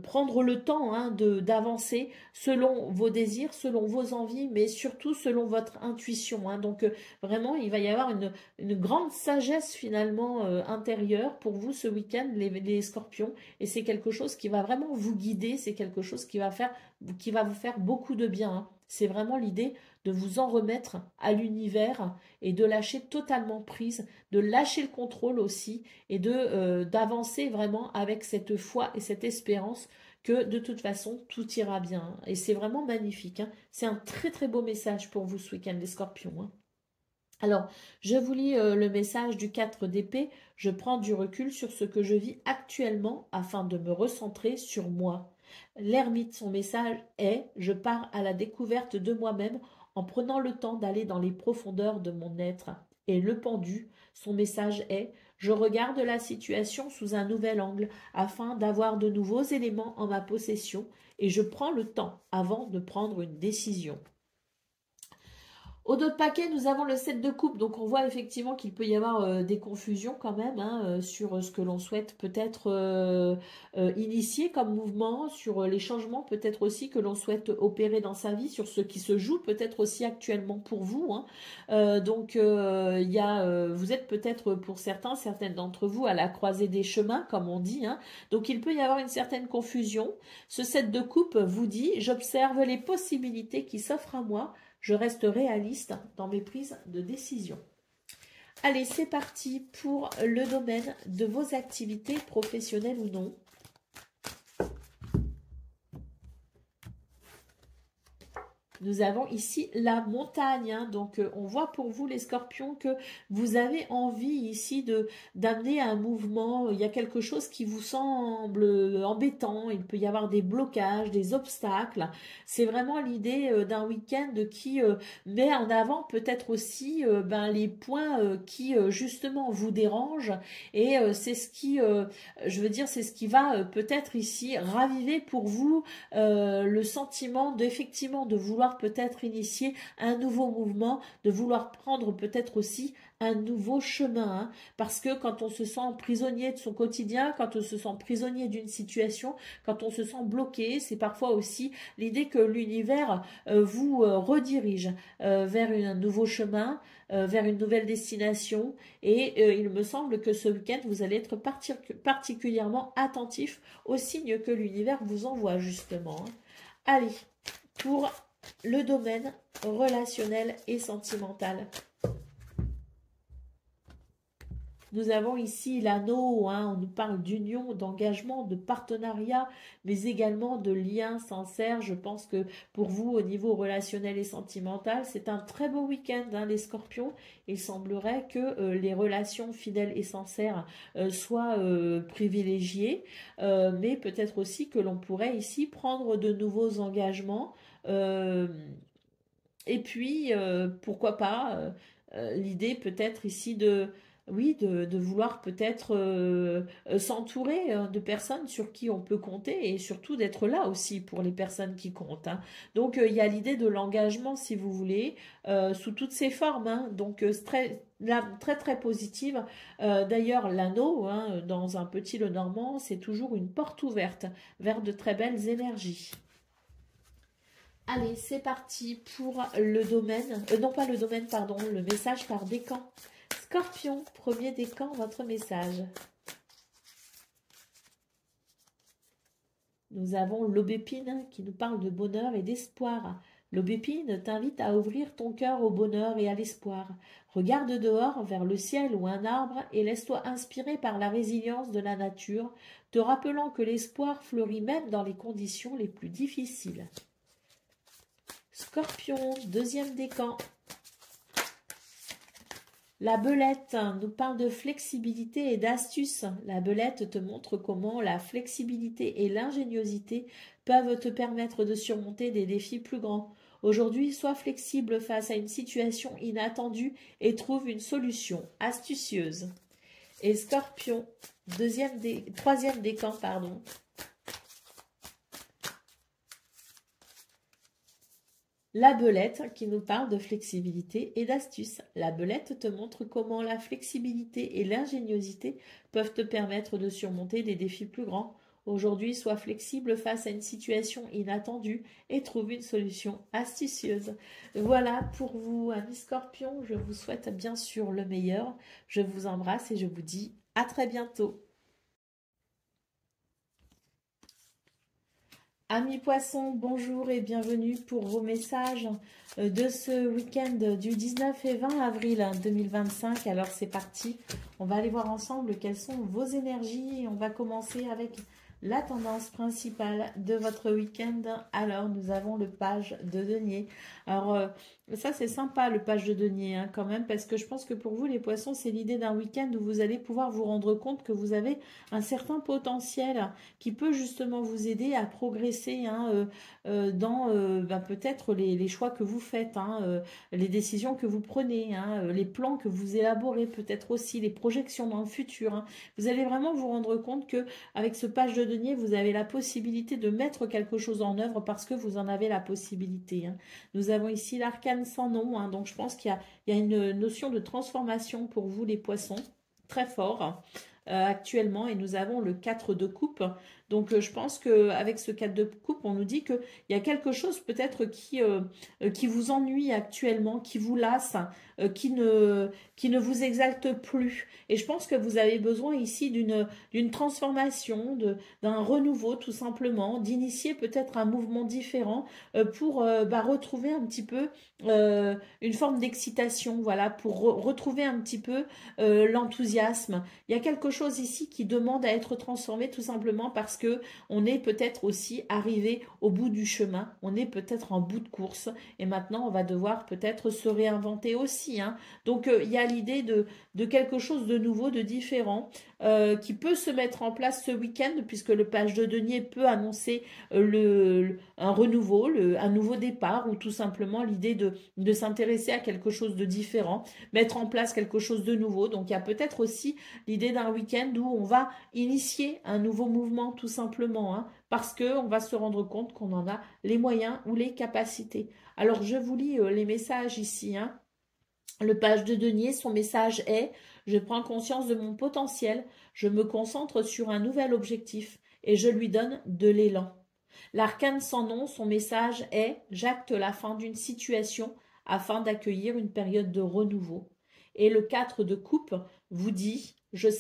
prendre le temps d'avancer selon vos désirs, selon vos envies, mais surtout selon votre intuition. Donc vraiment, il va y avoir une grande sagesse finalement intérieure pour vous ce week-end, les scorpions. Et c'est quelque chose qui va vraiment vous guider, c'est quelque chose qui va vous faire beaucoup de bien. C'est vraiment l'idée de vous en remettre à l'univers et de lâcher totalement prise, de lâcher le contrôle aussi et d'avancer vraiment avec cette foi et cette espérance que de toute façon tout ira bien. Et c'est vraiment magnifique. C'est un très très beau message pour vous ce week-end les scorpions. Alors, je vous lis le message du 4 d'épée. Je prends du recul sur ce que je vis actuellement afin de me recentrer sur moi. L'ermite, son message est « Je pars à la découverte de moi-même en prenant le temps d'aller dans les profondeurs de mon être. » Et le pendu, son message est « Je regarde la situation sous un nouvel angle afin d'avoir de nouveaux éléments en ma possession et je prends le temps avant de prendre une décision. » Au dos de paquet, nous avons le 7 de coupe, donc on voit effectivement qu'il peut y avoir des confusions quand même sur ce que l'on souhaite peut-être initier comme mouvement, sur les changements peut-être aussi que l'on souhaite opérer dans sa vie, sur ce qui se joue peut-être aussi actuellement pour vous. Donc vous êtes peut-être pour certaines d'entre vous à la croisée des chemins comme on dit. Donc il peut y avoir une certaine confusion. Ce 7 de coupe vous dit « J'observe les possibilités qui s'offrent à moi. Je reste réaliste dans mes prises de décision. » Allez, c'est parti pour le domaine de vos activités professionnelles ou non. Nous avons ici la montagne. Donc, on voit pour vous, les scorpions, que vous avez envie ici d'amener un mouvement. Il y a quelque chose qui vous semble embêtant. Il peut y avoir des blocages, des obstacles. C'est vraiment l'idée d'un week-end qui met en avant peut-être aussi les points qui, justement, vous dérangent. Et c'est ce qui, c'est ce qui va peut-être ici raviver pour vous le sentiment d'effectivement de vouloir peut-être initier un nouveau mouvement, de vouloir prendre peut-être aussi un nouveau chemin, hein, parce que quand on se sent prisonnier de son quotidien, quand on se sent prisonnier d'une situation, quand on se sent bloqué, c'est parfois aussi l'idée que l'univers vous redirige vers un nouveau chemin, vers une nouvelle destination, et il me semble que ce week-end, vous allez être particulièrement attentif aux signes que l'univers vous envoie justement, hein. Allez, pour le domaine relationnel et sentimental. Nous avons ici l'anneau, hein, on nous parle d'union, d'engagement, de partenariat, mais également de liens sincères. Je pense que pour vous, au niveau relationnel et sentimental, c'est un très beau week-end, hein, les scorpions. Il semblerait que les relations fidèles et sincères soient privilégiées, mais peut-être aussi que l'on pourrait ici prendre de nouveaux engagements. Et puis, pourquoi pas, l'idée peut-être ici de, oui, de vouloir peut-être s'entourer de personnes sur qui on peut compter et surtout d'être là aussi pour les personnes qui comptent, hein. Donc, il y a l'idée de l'engagement, si vous voulez, sous toutes ses formes, hein. Donc, très, très positive. D'ailleurs, l'anneau, hein, dans un petit Lenormand, c'est toujours une porte ouverte vers de très belles énergies. Allez, c'est parti pour le domaine, non pas le domaine, pardon, le message par décan. Scorpion, premier décan, votre message. Nous avons l'aubépine qui nous parle de bonheur et d'espoir. L'aubépine t'invite à ouvrir ton cœur au bonheur et à l'espoir. Regarde dehors vers le ciel ou un arbre et laisse-toi inspirer par la résilience de la nature, te rappelant que l'espoir fleurit même dans les conditions les plus difficiles. Scorpion, deuxième décan. La belette nous parle de flexibilité et d'astuce. La belette te montre comment la flexibilité et l'ingéniosité peuvent te permettre de surmonter des défis plus grands. Aujourd'hui, sois flexible face à une situation inattendue et trouve une solution astucieuse. Et Scorpion, troisième décan, pardon. La belette qui nous parle de flexibilité et d'astuce. La belette te montre comment la flexibilité et l'ingéniosité peuvent te permettre de surmonter des défis plus grands. Aujourd'hui, sois flexible face à une situation inattendue et trouve une solution astucieuse. Voilà pour vous, amis Scorpions. Je vous souhaite bien sûr le meilleur. Je vous embrasse et je vous dis à très bientôt. Amis poissons, bonjour et bienvenue pour vos messages de ce week-end du 19 et 20 avril 2025. Alors c'est parti, on va aller voir ensemble quelles sont vos énergies. On va commencer avec la tendance principale de votre week-end. Alors nous avons le page de denier. Alors ça c'est sympa le page de denier, hein, quand même, parce que je pense que pour vous les poissons c'est l'idée d'un week-end où vous allez pouvoir vous rendre compte que vous avez un certain potentiel qui peut justement vous aider à progresser, hein, dans peut-être les choix que vous faites, hein, les décisions que vous prenez, hein, les plans que vous élaborez, peut-être aussi les projections dans le futur, hein. Vous allez vraiment vous rendre compte que avec ce page de denier, vous avez la possibilité de mettre quelque chose en œuvre parce que vous en avez la possibilité, hein. Nous avons ici l'arcane sans nom, hein, donc je pense qu'il y a une notion de transformation pour vous les poissons, très fort actuellement, et nous avons le 4 de coupe. Donc je pense qu'avec ce 4 de coupe, on nous dit qu'il y a quelque chose peut-être qui vous ennuie actuellement, qui vous lasse, qui ne vous exalte plus. Et je pense que vous avez besoin ici d'une transformation, d'un renouveau tout simplement, d'initier peut-être un mouvement différent pour retrouver un petit peu une forme d'excitation, voilà, pour retrouver un petit peu l'enthousiasme. Il y a quelque chose ici qui demande à être transformé tout simplement parce que on est peut-être aussi arrivé au bout du chemin, on est peut-être en bout de course et maintenant on va devoir peut-être se réinventer aussi, hein. Donc il y a l'idée de quelque chose de nouveau, de différent qui peut se mettre en place ce week-end puisque le page de denier peut annoncer un renouveau, un nouveau départ ou tout simplement l'idée de s'intéresser à quelque chose de différent, mettre en place quelque chose de nouveau. Donc il y a peut-être aussi l'idée d'un week-end où on va initier un nouveau mouvement tout simplement, hein, parce qu'on va se rendre compte qu'on en a les moyens ou les capacités. Alors je vous lis les messages ici, hein. Le page de denier, son message est « Je prends conscience de mon potentiel, je me concentre sur un nouvel objectif et je lui donne de l'élan. » L'arcane sans nom, son message est « J'acte la fin d'une situation afin d'accueillir une période de renouveau. » Et le 4 de coupe vous dit « Je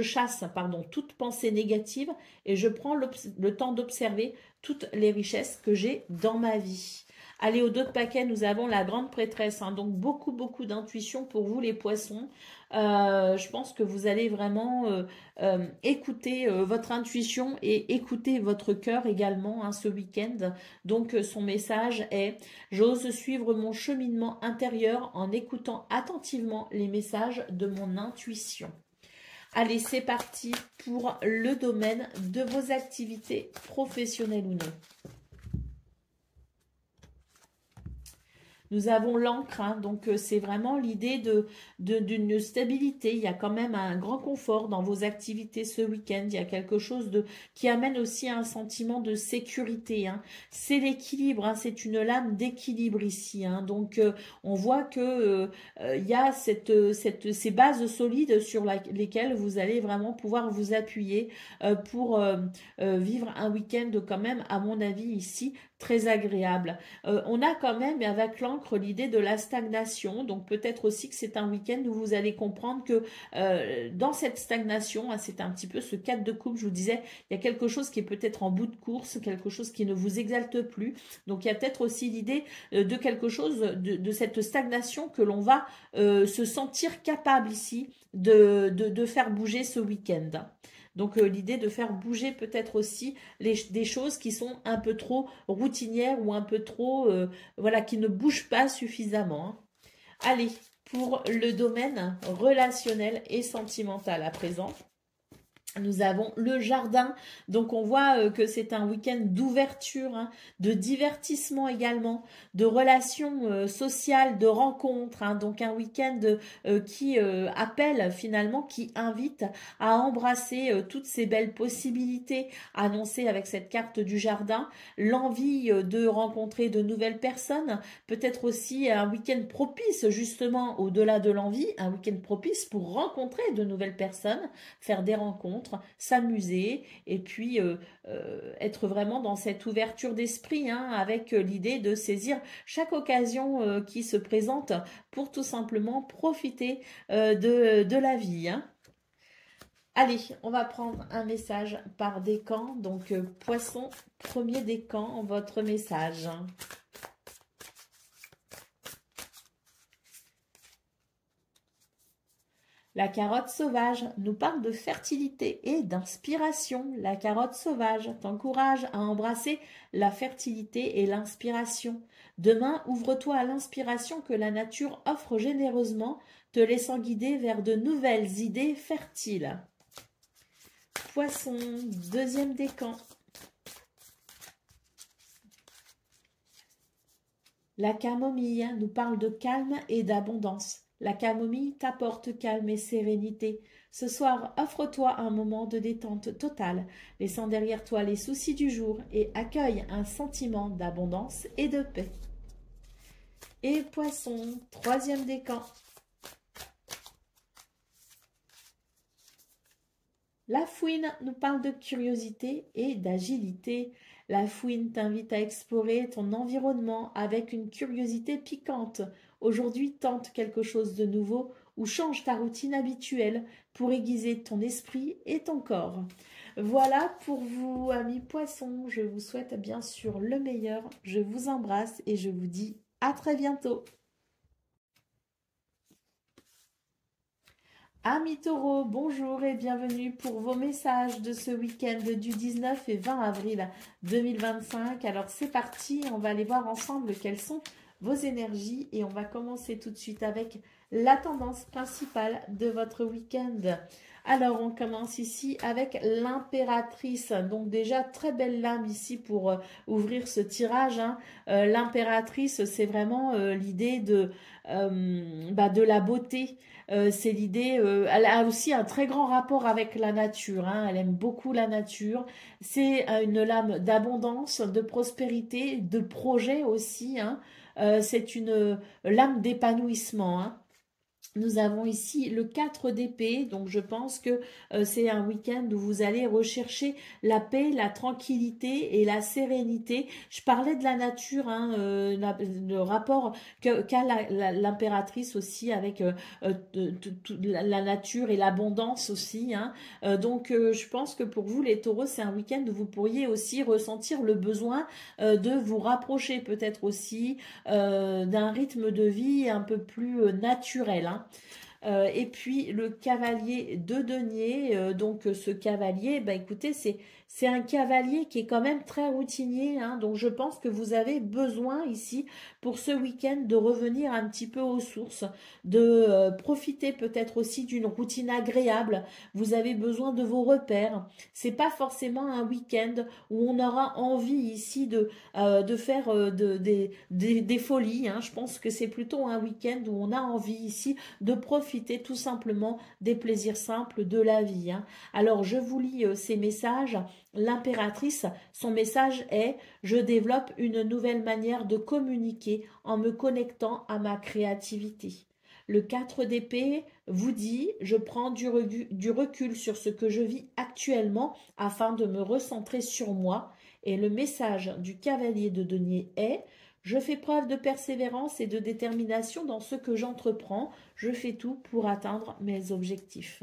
chasse toute pensée négative et je prends le temps d'observer toutes les richesses que j'ai dans ma vie. » Allez, au dos de paquet, nous avons la grande prêtresse. Donc, beaucoup d'intuition pour vous, les poissons. Je pense que vous allez vraiment écouter votre intuition et écouter votre cœur également ce week-end. Donc, son message est « J'ose suivre mon cheminement intérieur en écoutant attentivement les messages de mon intuition. » Allez, c'est parti pour le domaine de vos activités professionnelles ou non. Nous avons l'encre, donc c'est vraiment l'idée d'une stabilité. Il y a quand même un grand confort dans vos activités ce week-end. Il y a quelque chose qui amène aussi un sentiment de sécurité. C'est l'équilibre, c'est une lame d'équilibre ici. Donc on voit que il y a ces bases solides sur lesquelles vous allez vraiment pouvoir vous appuyer pour vivre un week-end quand même, à mon avis ici, très agréable. On a quand même avec l'encre l'idée de la stagnation, donc peut-être aussi que c'est un week-end où vous allez comprendre que dans cette stagnation, c'est un petit peu ce 4 de coupe, je vous disais, il y a quelque chose qui est peut-être en bout de course, quelque chose qui ne vous exalte plus, donc il y a peut-être aussi l'idée de quelque chose, de cette stagnation que l'on va se sentir capable ici de faire bouger ce week-end. Donc l'idée de faire bouger peut-être aussi des choses qui sont un peu trop routinières ou un peu trop, voilà, qui ne bougent pas suffisamment. Allez, pour le domaine relationnel et sentimental à présent. Nous avons le jardin, donc on voit que c'est un week-end d'ouverture, de divertissement également, de relations sociales, de rencontres, donc un week-end qui appelle finalement, qui invite à embrasser toutes ces belles possibilités annoncées avec cette carte du jardin, l'envie de rencontrer de nouvelles personnes, peut-être aussi un week-end propice justement au-delà de l'envie, un week-end propice pour rencontrer de nouvelles personnes, faire des rencontres, s'amuser et puis être vraiment dans cette ouverture d'esprit avec l'idée de saisir chaque occasion qui se présente pour tout simplement profiter de la vie. Allez, on va prendre un message par décan. Donc, poisson, premier décan, votre message. La carotte sauvage nous parle de fertilité et d'inspiration. La carotte sauvage t'encourage à embrasser la fertilité et l'inspiration. Demain, ouvre-toi à l'inspiration que la nature offre généreusement, te laissant guider vers de nouvelles idées fertiles. Poisson, deuxième décan. La camomille nous parle de calme et d'abondance. La camomille t'apporte calme et sérénité. Ce soir, offre-toi un moment de détente totale, laissant derrière toi les soucis du jour et accueille un sentiment d'abondance et de paix. Et poisson, troisième décan. La fouine nous parle de curiosité et d'agilité. La fouine t'invite à explorer ton environnement avec une curiosité piquante. Aujourd'hui, tente quelque chose de nouveau ou change ta routine habituelle pour aiguiser ton esprit et ton corps. Voilà pour vous, amis poissons. Je vous souhaite bien sûr le meilleur. Je vous embrasse et je vous dis à très bientôt. Amis taureaux, bonjour et bienvenue pour vos messages de ce week-end du 19 et 20 avril 2025. Alors c'est parti, on va aller voir ensemble quelles sont vos énergies et on va commencer tout de suite avec la tendance principale de votre week-end. Alors on commence ici avec l'impératrice, donc déjà très belle lame ici pour ouvrir ce tirage. L'impératrice, c'est vraiment l'idée de la beauté. C'est l'idée, elle a aussi un très grand rapport avec la nature, elle aime beaucoup la nature. C'est une lame d'abondance, de prospérité, de projet aussi. C'est une lame d'épanouissement. Nous avons ici le 4 d'épée, donc je pense que c'est un week-end où vous allez rechercher la paix, la tranquillité et la sérénité. Je parlais de la nature, hein, le rapport qu'a l'impératrice aussi avec la nature et l'abondance aussi. Hein. Je pense que pour vous les taureaux, c'est un week-end où vous pourriez aussi ressentir le besoin de vous rapprocher peut-être aussi d'un rythme de vie un peu plus naturel. Hein. Et puis le cavalier de denier, ce cavalier, bah écoutez, c'est un cavalier qui est quand même très routinier, hein, donc je pense que vous avez besoin ici pour ce week-end de revenir un petit peu aux sources, de profiter peut-être aussi d'une routine agréable. Vous avez besoin de vos repères. C'est pas forcément un week-end où on aura envie ici de faire des folies. Hein. Je pense que c'est plutôt un week-end où on a envie ici de profiter tout simplement des plaisirs simples de la vie. Hein. Alors, je vous lis ces messages. L'impératrice, son message est « Je développe une nouvelle manière de communiquer en me connectant à ma créativité ». Le 4 d'épée vous dit « Je prends du recul sur ce que je vis actuellement afin de me recentrer sur moi ». Et le message du cavalier de denier est « Je fais preuve de persévérance et de détermination dans ce que j'entreprends. Je fais tout pour atteindre mes objectifs. »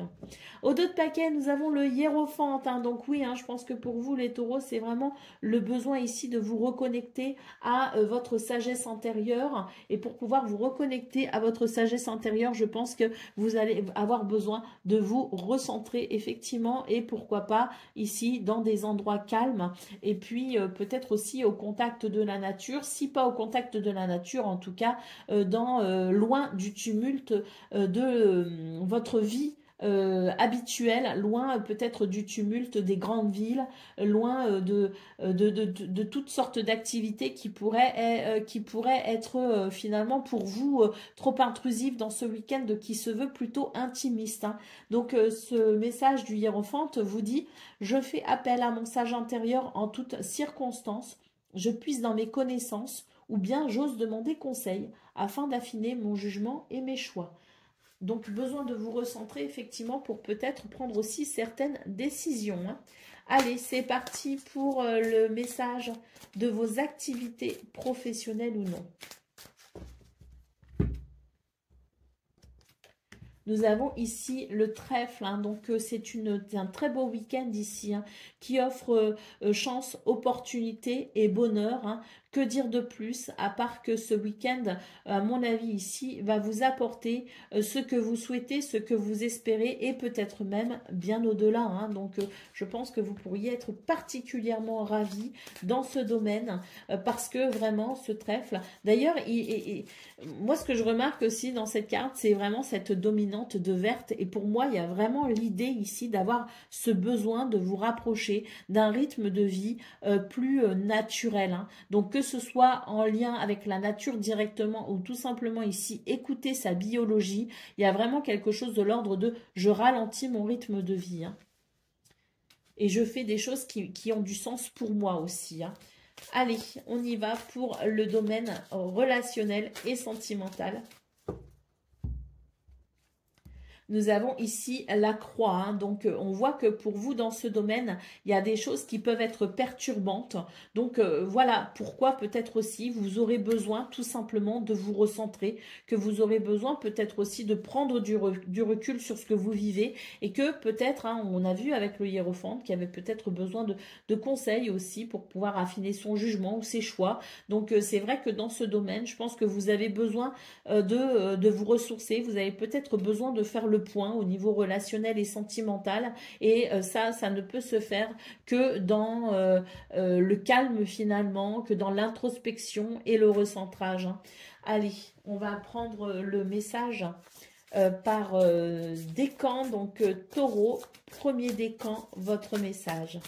Au dos de paquet, nous avons le hiérophante. Hein. Donc oui, hein, je pense que pour vous, les taureaux, c'est vraiment le besoin ici de vous reconnecter à votre sagesse antérieure. Et pour pouvoir vous reconnecter à votre sagesse antérieure, je pense que vous allez avoir besoin de vous recentrer effectivement. Et pourquoi pas ici dans des endroits calmes. Et puis peut-être aussi au contact de la nature. Si pas au contact de la nature, en tout cas loin du tumulte de votre vie habituelle, loin peut-être du tumulte des grandes villes, loin de toutes sortes d'activités qui pourraient être finalement pour vous trop intrusives dans ce week-end qui se veut plutôt intimiste. Hein. Donc ce message du hiérophante vous dit « Je fais appel à mon sage intérieur en toutes circonstances, je puise dans mes connaissances ou bien j'ose demander conseil afin d'affiner mon jugement et mes choix. » Donc, besoin de vous recentrer effectivement pour peut-être prendre aussi certaines décisions. Hein. Allez, c'est parti pour le message de vos activités professionnelles ou non. Nous avons ici le trèfle, hein, donc c'est un très beau week-end ici, hein, qui offre chance, opportunité et bonheur. Hein. Que dire de plus, à part que ce week-end, à mon avis ici, va vous apporter ce que vous souhaitez, ce que vous espérez et peut-être même bien au-delà. Hein. Donc, je pense que vous pourriez être particulièrement ravis dans ce domaine parce que vraiment, ce trèfle... D'ailleurs, moi, ce que je remarque aussi dans cette carte, c'est vraiment cette dominante de verte. Et pour moi, il y a vraiment l'idée ici d'avoir ce besoin de vous rapprocher d'un rythme de vie plus naturel. Hein. Donc, que ce soit en lien avec la nature directement ou tout simplement ici, écouter sa biologie, il y a vraiment quelque chose de l'ordre de « je ralentis mon rythme de vie hein. ». Et je fais des choses qui ont du sens pour moi aussi. Hein. Allez, on y va pour le domaine relationnel et sentimental. Nous avons ici la croix, hein. Donc on voit que pour vous dans ce domaine, il y a des choses qui peuvent être perturbantes. Donc voilà pourquoi peut-être aussi vous aurez besoin tout simplement de vous recentrer, que vous aurez besoin peut-être aussi de prendre du recul sur ce que vous vivez et que peut-être, hein, on a vu avec le hiérophante qu'il y avait peut-être besoin de conseils aussi pour pouvoir affiner son jugement ou ses choix. Donc c'est vrai que dans ce domaine, je pense que vous avez besoin de vous ressourcer, vous avez peut-être besoin de faire le point au niveau relationnel et sentimental et ça ne peut se faire que dans le calme finalement, que dans l'introspection et le recentrage. Hein. Allez, on va prendre le message par décan, donc taureau, premier décan, votre message.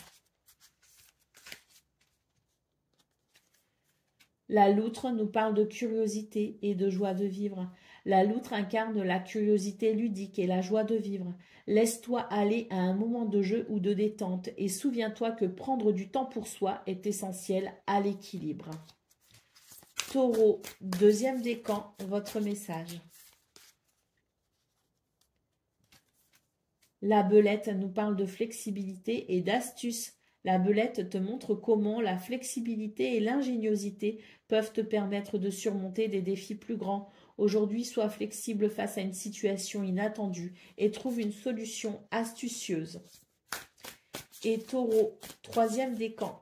La loutre nous parle de curiosité et de joie de vivre. La loutre incarne la curiosité ludique et la joie de vivre. Laisse-toi aller à un moment de jeu ou de détente et souviens-toi que prendre du temps pour soi est essentiel à l'équilibre. Taureau, deuxième décan, votre message. La belette nous parle de flexibilité et d'astuce. La belette te montre comment la flexibilité et l'ingéniosité peuvent te permettre de surmonter des défis plus grands. Aujourd'hui, sois flexible face à une situation inattendue et trouve une solution astucieuse. Et Taureau, troisième décan.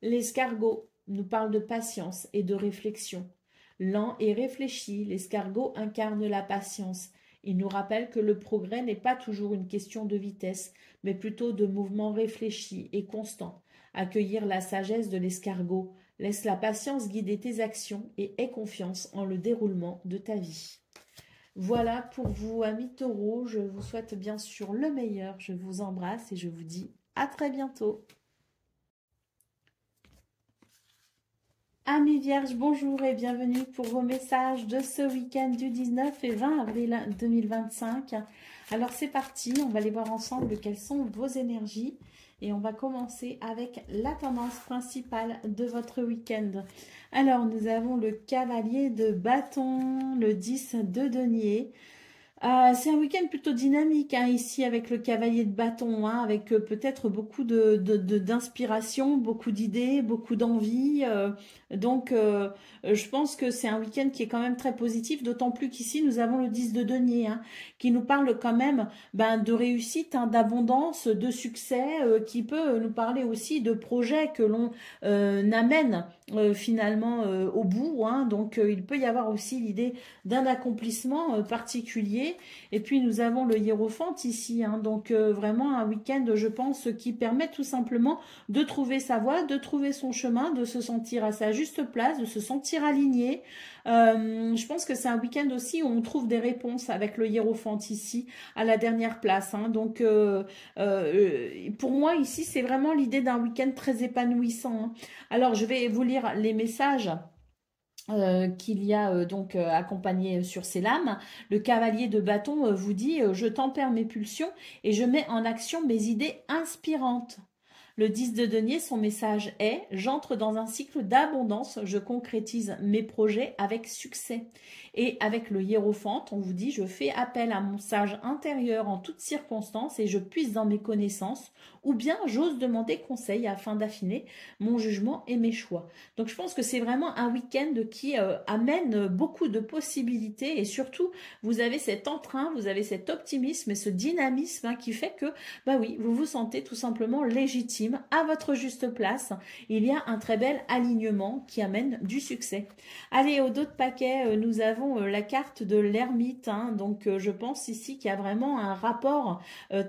L'escargot nous parle de patience et de réflexion. Lent et réfléchi, l'escargot incarne la patience. Il nous rappelle que le progrès n'est pas toujours une question de vitesse, mais plutôt de mouvement réfléchi et constant. Accueillir la sagesse de l'escargot, laisse la patience guider tes actions et aie confiance en le déroulement de ta vie. Voilà pour vous, amis taureaux. Je vous souhaite bien sûr le meilleur. Je vous embrasse et je vous dis à très bientôt. Amis vierges, bonjour et bienvenue pour vos messages de ce week-end du 19 et 20 avril 2025. Alors c'est parti, on va aller voir ensemble quelles sont vos énergies et on va commencer avec la tendance principale de votre week-end. Alors nous avons le cavalier de bâton, le 10 de denier. C'est un week-end plutôt dynamique hein, ici avec le cavalier de bâton, hein, avec peut-être beaucoup d'inspiration, beaucoup d'idées, beaucoup d'envie. Donc, je pense que c'est un week-end qui est quand même très positif, d'autant plus qu'ici, nous avons le 10 de denier, hein, qui nous parle quand même de réussite, hein, d'abondance, de succès, qui peut nous parler aussi de projets que l'on amène finalement au bout. Hein, donc, il peut y avoir aussi l'idée d'un accomplissement particulier. Et puis nous avons le hiérophante ici, hein, donc vraiment un week-end je pense qui permet tout simplement de trouver sa voie, de trouver son chemin, de se sentir à sa juste place, de se sentir aligné. Je pense que c'est un week-end aussi où on trouve des réponses avec le hiérophante ici à la dernière place, hein, donc pour moi ici c'est vraiment l'idée d'un week-end très épanouissant, hein. Alors je vais vous lire les messages qu'il y a donc accompagné sur ces lames. Le cavalier de bâton vous dit je tempère mes pulsions et je mets en action mes idées inspirantes. Le 10 de denier, son message est « J'entre dans un cycle d'abondance, je concrétise mes projets avec succès. » Et avec le hiérophante, on vous dit « Je fais appel à mon sage intérieur en toutes circonstances et je puise dans mes connaissances ou bien j'ose demander conseil afin d'affiner mon jugement et mes choix. » Donc je pense que c'est vraiment un week-end qui amène beaucoup de possibilités et surtout vous avez cet entrain, vous avez cet optimisme et ce dynamisme hein, qui fait que bah oui, vous vous sentez tout simplement légitime à votre juste place. Il y a un très bel alignement qui amène du succès. Allez, au dos de paquet, nous avons la carte de l'ermite. Hein, donc, je pense ici qu'il y a vraiment un rapport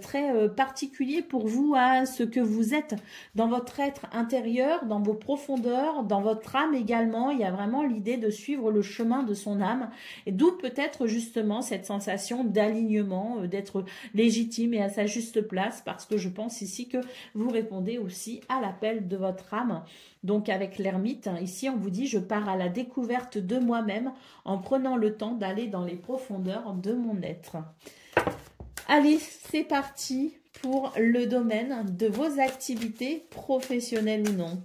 très particulier pour vous à ce que vous êtes dans votre être intérieur, dans vos profondeurs, dans votre âme également. Il y a vraiment l'idée de suivre le chemin de son âme. Et d'où peut-être justement cette sensation d'alignement, d'être légitime et à sa juste place, parce que je pense ici que vous répondez aussi à l'appel de votre âme. Donc avec l'ermite, ici on vous dit je pars à la découverte de moi-même en prenant le temps d'aller dans les profondeurs de mon être. Allez, c'est parti pour le domaine de vos activités professionnelles ou non.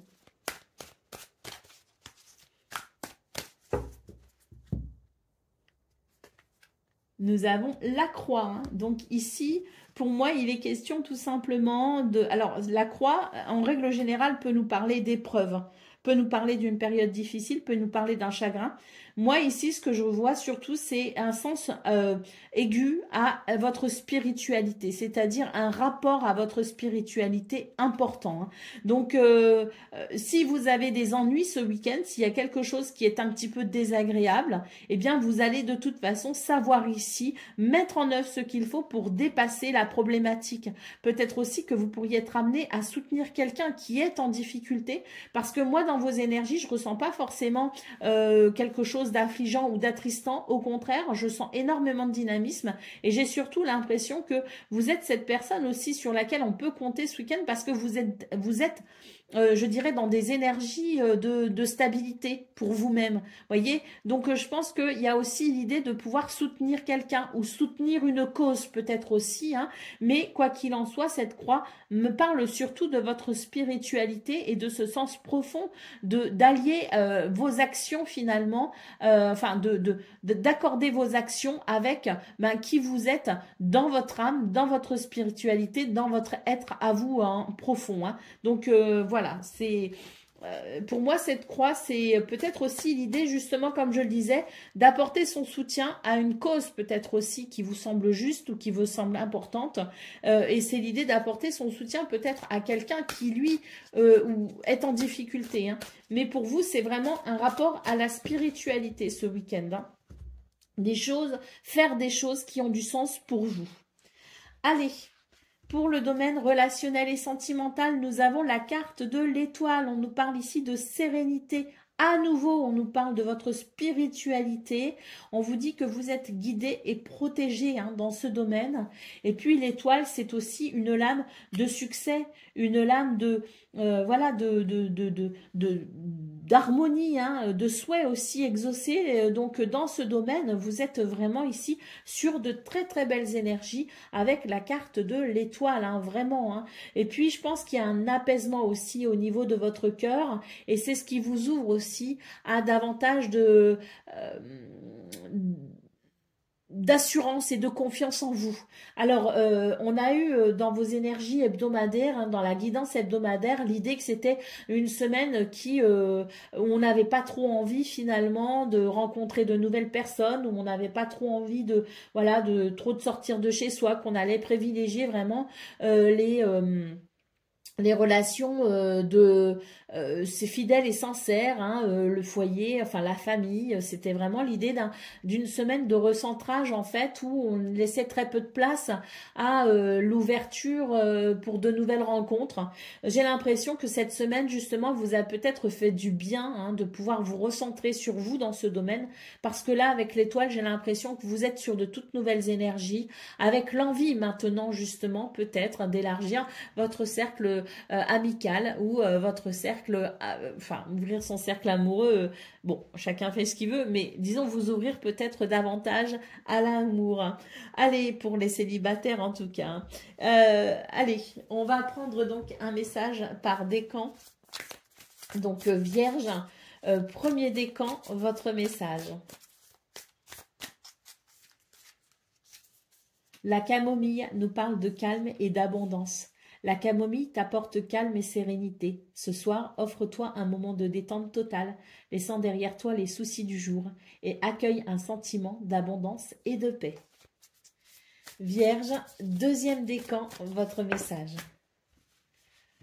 Nous avons la croix, hein. Donc ici, pour moi, il est question tout simplement de... Alors, la croix, en règle générale, peut nous parler d'épreuves, peut nous parler d'une période difficile, peut nous parler d'un chagrin. Moi, ici, ce que je vois surtout, c'est un sens aigu à votre spiritualité, c'est-à-dire un rapport à votre spiritualité important. Hein. Donc, si vous avez des ennuis ce week-end, s'il y a quelque chose qui est un petit peu désagréable, eh bien, vous allez de toute façon savoir ici mettre en œuvre ce qu'il faut pour dépasser la problématique. Peut-être aussi que vous pourriez être amené à soutenir quelqu'un qui est en difficulté, parce que moi, dans vos énergies, je ressens pas forcément quelque chose d'affligeant ou d'attristant. Au contraire, je sens énormément de dynamisme et j'ai surtout l'impression que vous êtes cette personne aussi sur laquelle on peut compter ce week-end parce que vous êtes je dirais, dans des énergies de stabilité pour vous-même. Voyez? Donc, je pense qu'il y a aussi l'idée de pouvoir soutenir quelqu'un ou soutenir une cause peut-être aussi. Hein, mais quoi qu'il en soit, cette croix me parle surtout de votre spiritualité et de ce sens profond d'allier vos actions finalement, enfin d'accorder vos actions avec ben, qui vous êtes dans votre âme, dans votre spiritualité, dans votre être à vous hein, profond. Hein. Donc voilà, c'est pour moi cette croix, c'est peut-être aussi l'idée justement, comme je le disais, d'apporter son soutien à une cause peut-être aussi qui vous semble juste ou qui vous semble importante. Et c'est l'idée d'apporter son soutien peut-être à quelqu'un qui lui est en difficulté. Hein. Mais pour vous, c'est vraiment un rapport à la spiritualité ce week-end. Hein. Des choses, faire des choses qui ont du sens pour vous. Allez. Pour le domaine relationnel et sentimental, nous avons la carte de l'étoile. On nous parle ici de sérénité. À nouveau, on nous parle de votre spiritualité. On vous dit que vous êtes guidé et protégé hein, dans ce domaine. Et puis l'étoile, c'est aussi une lame de succès, une lame de voilà d'harmonie, hein, de souhait aussi exaucé. Donc dans ce domaine, vous êtes vraiment ici sur de très très belles énergies avec la carte de l'étoile, hein, vraiment. Hein. Et puis je pense qu'il y a un apaisement aussi au niveau de votre cœur et c'est ce qui vous ouvre aussi à davantage d'assurance et de confiance en vous. Alors, on a eu dans vos énergies hebdomadaires, hein, dans la guidance hebdomadaire, l'idée que c'était une semaine où on n'avait pas trop envie finalement de rencontrer de nouvelles personnes, où on n'avait pas trop envie de trop de sortir de chez soi, qu'on allait privilégier vraiment les relations c'est fidèle et sincère, hein, le foyer, enfin la famille, c'était vraiment l'idée d'une semaine de recentrage en fait où on laissait très peu de place à l'ouverture pour de nouvelles rencontres. J'ai l'impression que cette semaine justement vous a peut-être fait du bien hein, de pouvoir vous recentrer sur vous dans ce domaine parce que là avec l'étoile j'ai l'impression que vous êtes sur de toutes nouvelles énergies avec l'envie maintenant justement peut-être d'élargir votre cercle amical ou votre cercle enfin ouvrir son cercle amoureux bon chacun fait ce qu'il veut mais disons vous ouvrir peut-être davantage à l'amour hein. Allez pour les célibataires en tout cas hein. Allez on va prendre donc un message par décan donc Vierge premier décan votre message. La camomille nous parle de calme et d'abondance. La camomille t'apporte calme et sérénité. Ce soir, offre-toi un moment de détente totale, laissant derrière toi les soucis du jour, et accueille un sentiment d'abondance et de paix. Vierge, deuxième décan, votre message.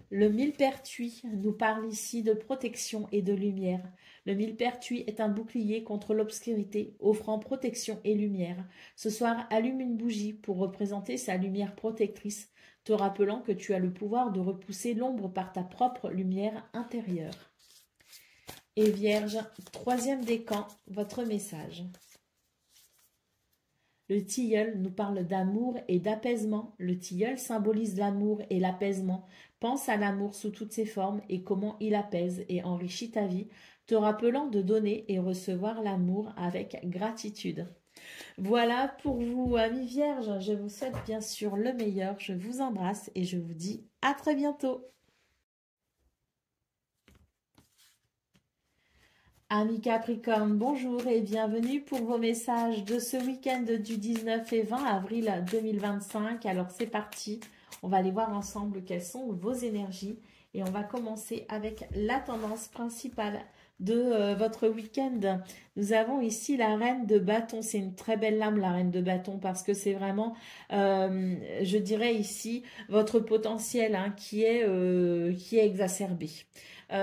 Le millepertuis nous parle ici de protection et de lumière. Le millepertuis est un bouclier contre l'obscurité, offrant protection et lumière. Ce soir, allume une bougie pour représenter sa lumière protectrice, te rappelant que tu as le pouvoir de repousser l'ombre par ta propre lumière intérieure. Et Vierge, troisième décan, votre message. Le tilleul nous parle d'amour et d'apaisement. Le tilleul symbolise l'amour et l'apaisement. Pense à l'amour sous toutes ses formes et comment il apaise et enrichit ta vie, te rappelant de donner et recevoir l'amour avec gratitude. Voilà pour vous, amis vierges. Je vous souhaite bien sûr le meilleur. Je vous embrasse et je vous dis à très bientôt. Amis Capricorne, bonjour et bienvenue pour vos messages de ce week-end du 19 et 20 avril 2025. Alors c'est parti, on va aller voir ensemble quelles sont vos énergies et on va commencer avec la tendance principale de votre week-end. Nous avons ici la reine de bâton. C'est une très belle lame, la reine de bâton, parce que c'est vraiment, je dirais ici, votre potentiel hein, qui est exacerbé.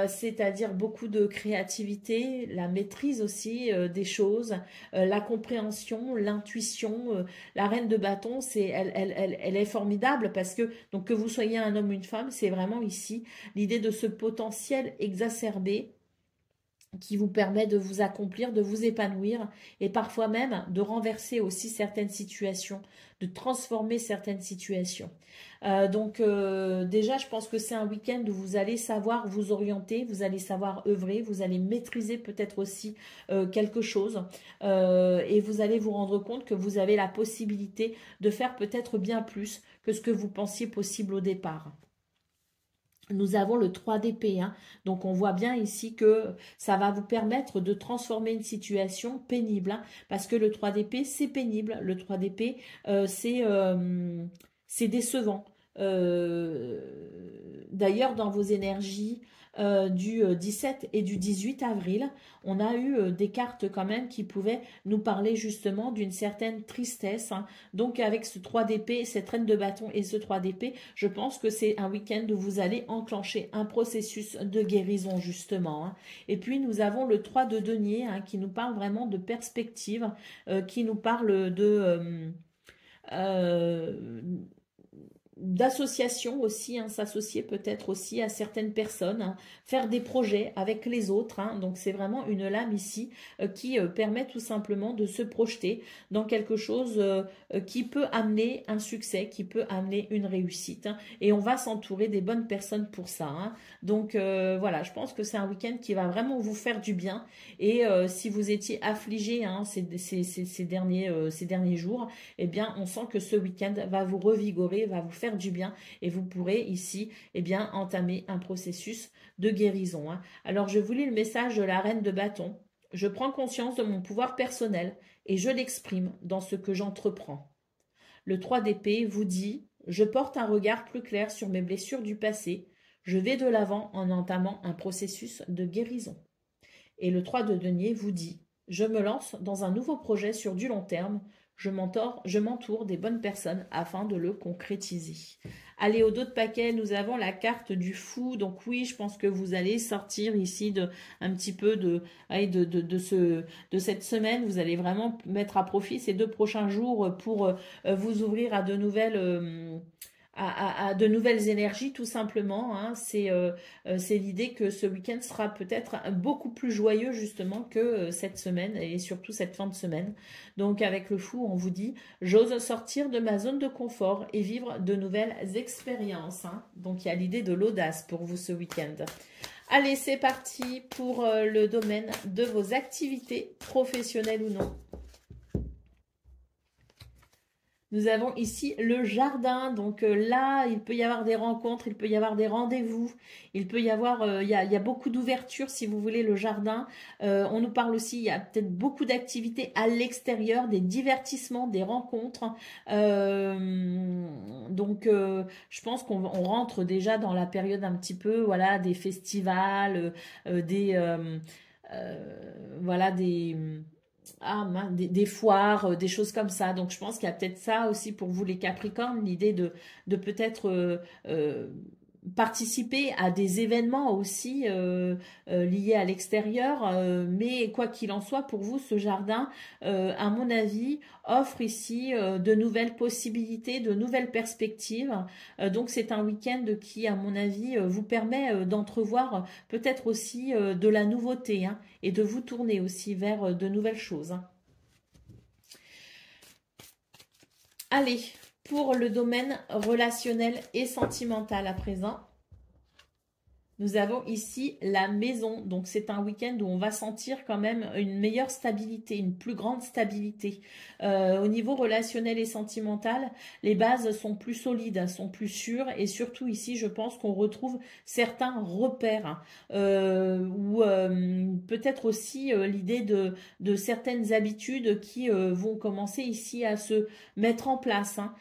C'est-à-dire beaucoup de créativité, la maîtrise aussi des choses, la compréhension, l'intuition. La reine de bâton, elle est formidable parce que, donc que vous soyez un homme ou une femme, c'est vraiment ici l'idée de ce potentiel exacerbé qui vous permet de vous accomplir, de vous épanouir et parfois même de renverser aussi certaines situations, de transformer certaines situations. Déjà, je pense que c'est un week-end où vous allez savoir vous orienter, vous allez savoir œuvrer, vous allez maîtriser peut-être aussi quelque chose et vous allez vous rendre compte que vous avez la possibilité de faire peut-être bien plus que ce que vous pensiez possible au départ. Nous avons le 3 d'épée, hein. Donc on voit bien ici que ça va vous permettre de transformer une situation pénible, hein, parce que le 3 d'épée, c'est pénible. Le 3 d'épée, c'est décevant. D'ailleurs, dans vos énergies du 17 et du 18 avril, on a eu des cartes quand même qui pouvaient nous parler justement d'une certaine tristesse, hein. Donc avec ce 3 d'épée, cette reine de bâton et ce 3 d'épée, je pense que c'est un week-end où vous allez enclencher un processus de guérison justement, hein. Et puis nous avons le 3 de denier, hein, qui nous parle vraiment de perspective, qui nous parle de... d'association aussi, hein, s'associer peut-être aussi à certaines personnes, hein, faire des projets avec les autres, hein. Donc c'est vraiment une lame ici qui permet tout simplement de se projeter dans quelque chose qui peut amener un succès, qui peut amener une réussite, hein. Et on va s'entourer des bonnes personnes pour ça, hein. Donc voilà, je pense que c'est un week-end qui va vraiment vous faire du bien. Et si vous étiez affligé, hein, ces derniers jours, eh bien on sent que ce week-end va vous revigorer, va vous faire du bien et vous pourrez ici entamer un processus de guérison, hein. Alors je vous lis le message de la reine de bâton. Je prends conscience de mon pouvoir personnel et je l'exprime dans ce que j'entreprends. Le 3 d'épée vous dit « Je porte un regard plus clair sur mes blessures du passé. Je vais de l'avant en entamant un processus de guérison. » Et le 3 de denier vous dit « Je me lance dans un nouveau projet sur du long terme. Je m'entoure des bonnes personnes afin de le concrétiser. » Allez, au dos de paquet, nous avons la carte du fou. Donc oui, je pense que vous allez sortir ici un petit peu de cette semaine. Vous allez vraiment mettre à profit ces 2 prochains jours pour vous ouvrir à de nouvelles... à de nouvelles énergies tout simplement, hein. C'est l'idée que ce week-end sera peut-être beaucoup plus joyeux justement que cette semaine et surtout cette fin de semaine. Donc avec le fou, on vous dit « J'ose sortir de ma zone de confort et vivre de nouvelles expériences, hein. » Donc il y a l'idée de l'audace pour vous ce week-end. Allez, c'est parti pour le domaine de vos activités professionnelles ou non. Nous avons ici le jardin, donc là, il peut y avoir des rencontres, il peut y avoir des rendez-vous, il peut y avoir, il y a beaucoup d'ouverture si vous voulez le jardin. On nous parle aussi, il y a peut-être beaucoup d'activités à l'extérieur, des divertissements, des rencontres. Je pense qu'on rentre déjà dans la période un petit peu, voilà, des festivals, voilà, des foires, des choses comme ça. Donc, je pense qu'il y a peut-être ça aussi pour vous les Capricornes, l'idée de peut-être participer à des événements aussi liés à l'extérieur. Mais quoi qu'il en soit, pour vous, ce jardin, à mon avis, offre ici de nouvelles possibilités, de nouvelles perspectives. Donc, c'est un week-end qui, à mon avis, vous permet d'entrevoir peut-être aussi de la nouveauté, hein, et de vous tourner aussi vers de nouvelles choses, hein. Allez, pour le domaine relationnel et sentimental à présent, nous avons ici la maison. Donc, c'est un week-end où on va sentir quand même une meilleure stabilité, une plus grande stabilité. Au niveau relationnel et sentimental, les bases sont plus solides, sont plus sûres. Et surtout ici, je pense qu'on retrouve certains repères. Ou peut-être aussi l'idée de certaines habitudes qui vont commencer ici à se mettre en place, hein.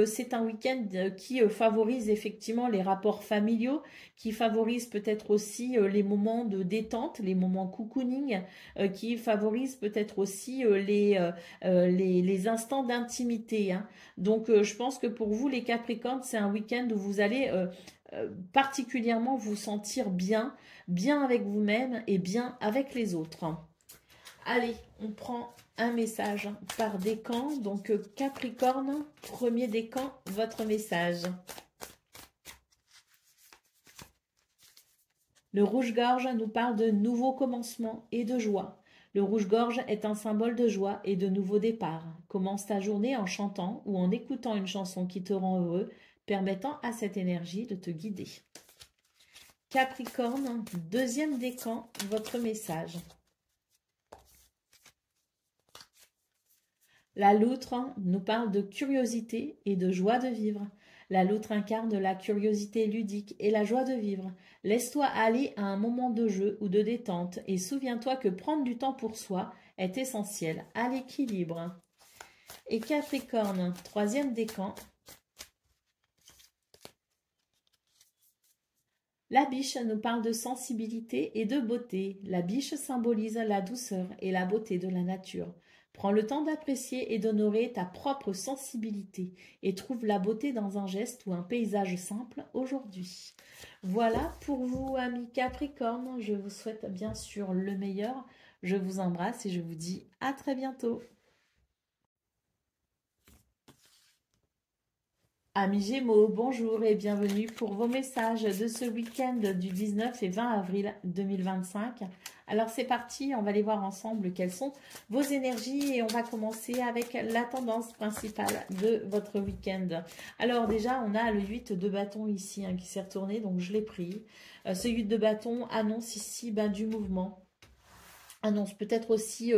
C'est un week-end qui favorise effectivement les rapports familiaux, qui favorise peut-être aussi les moments de détente, les moments cocooning, qui favorise peut-être aussi les instants d'intimité, hein. Donc, je pense que pour vous, les Capricornes, c'est un week-end où vous allez particulièrement vous sentir bien, bien avec vous-même et bien avec les autres. Allez, on prend un message par décan. Donc, Capricorne, premier décan, votre message. Le rouge-gorge nous parle de nouveaux commencements et de joie. Le rouge-gorge est un symbole de joie et de nouveau départ. Commence ta journée en chantant ou en écoutant une chanson qui te rend heureux, permettant à cette énergie de te guider. Capricorne, deuxième décan, votre message. La loutre nous parle de curiosité et de joie de vivre. La loutre incarne la curiosité ludique et la joie de vivre. Laisse-toi aller à un moment de jeu ou de détente et souviens-toi que prendre du temps pour soi est essentiel à l'équilibre. Et Capricorne, troisième décan. La biche nous parle de sensibilité et de beauté. La biche symbolise la douceur et la beauté de la nature. Prends le temps d'apprécier et d'honorer ta propre sensibilité et trouve la beauté dans un geste ou un paysage simple aujourd'hui. Voilà pour vous, amis Capricorne. Je vous souhaite bien sûr le meilleur. Je vous embrasse et je vous dis à très bientôt. Amis Gémeaux, bonjour et bienvenue pour vos messages de ce week-end du 19 et 20 avril 2025. Alors c'est parti, on va aller voir ensemble quelles sont vos énergies et on va commencer avec la tendance principale de votre week-end. Alors déjà, on a le 8 de bâton ici qui s'est retourné, donc je l'ai pris. Ce 8 de bâton annonce ici du mouvement, annonce peut-être aussi...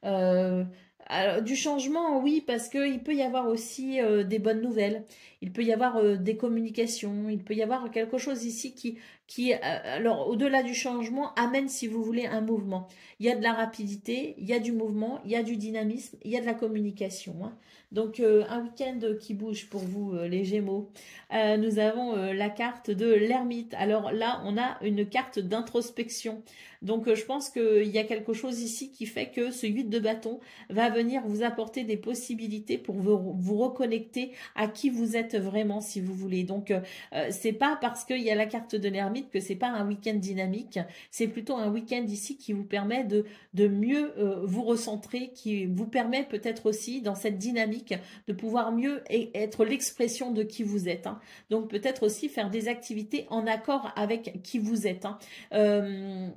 alors, du changement, oui, parce qu'il peut y avoir aussi des bonnes nouvelles, il peut y avoir des communications, il peut y avoir quelque chose ici qui alors, au-delà du changement, amène, si vous voulez, un mouvement. Il y a de la rapidité, il y a du mouvement, il y a du dynamisme, il y a de la communication. Hein. Donc, un week-end qui bouge pour vous, les Gémeaux. Nous avons la carte de l'ermite. Alors là, on a une carte d'introspection. Donc, je pense qu'il y a quelque chose ici qui fait que ce 8 de bâton va venir vous apporter des possibilités pour vous reconnecter à qui vous êtes vraiment, si vous voulez. Donc, c'est pas parce qu'il y a la carte de l'ermite que c'est pas un week-end dynamique. C'est plutôt un week-end ici qui vous permet de mieux vous recentrer, qui vous permet peut-être aussi dans cette dynamique de pouvoir mieux être l'expression de qui vous êtes. Hein. Donc, peut-être aussi faire des activités en accord avec qui vous êtes. Hein.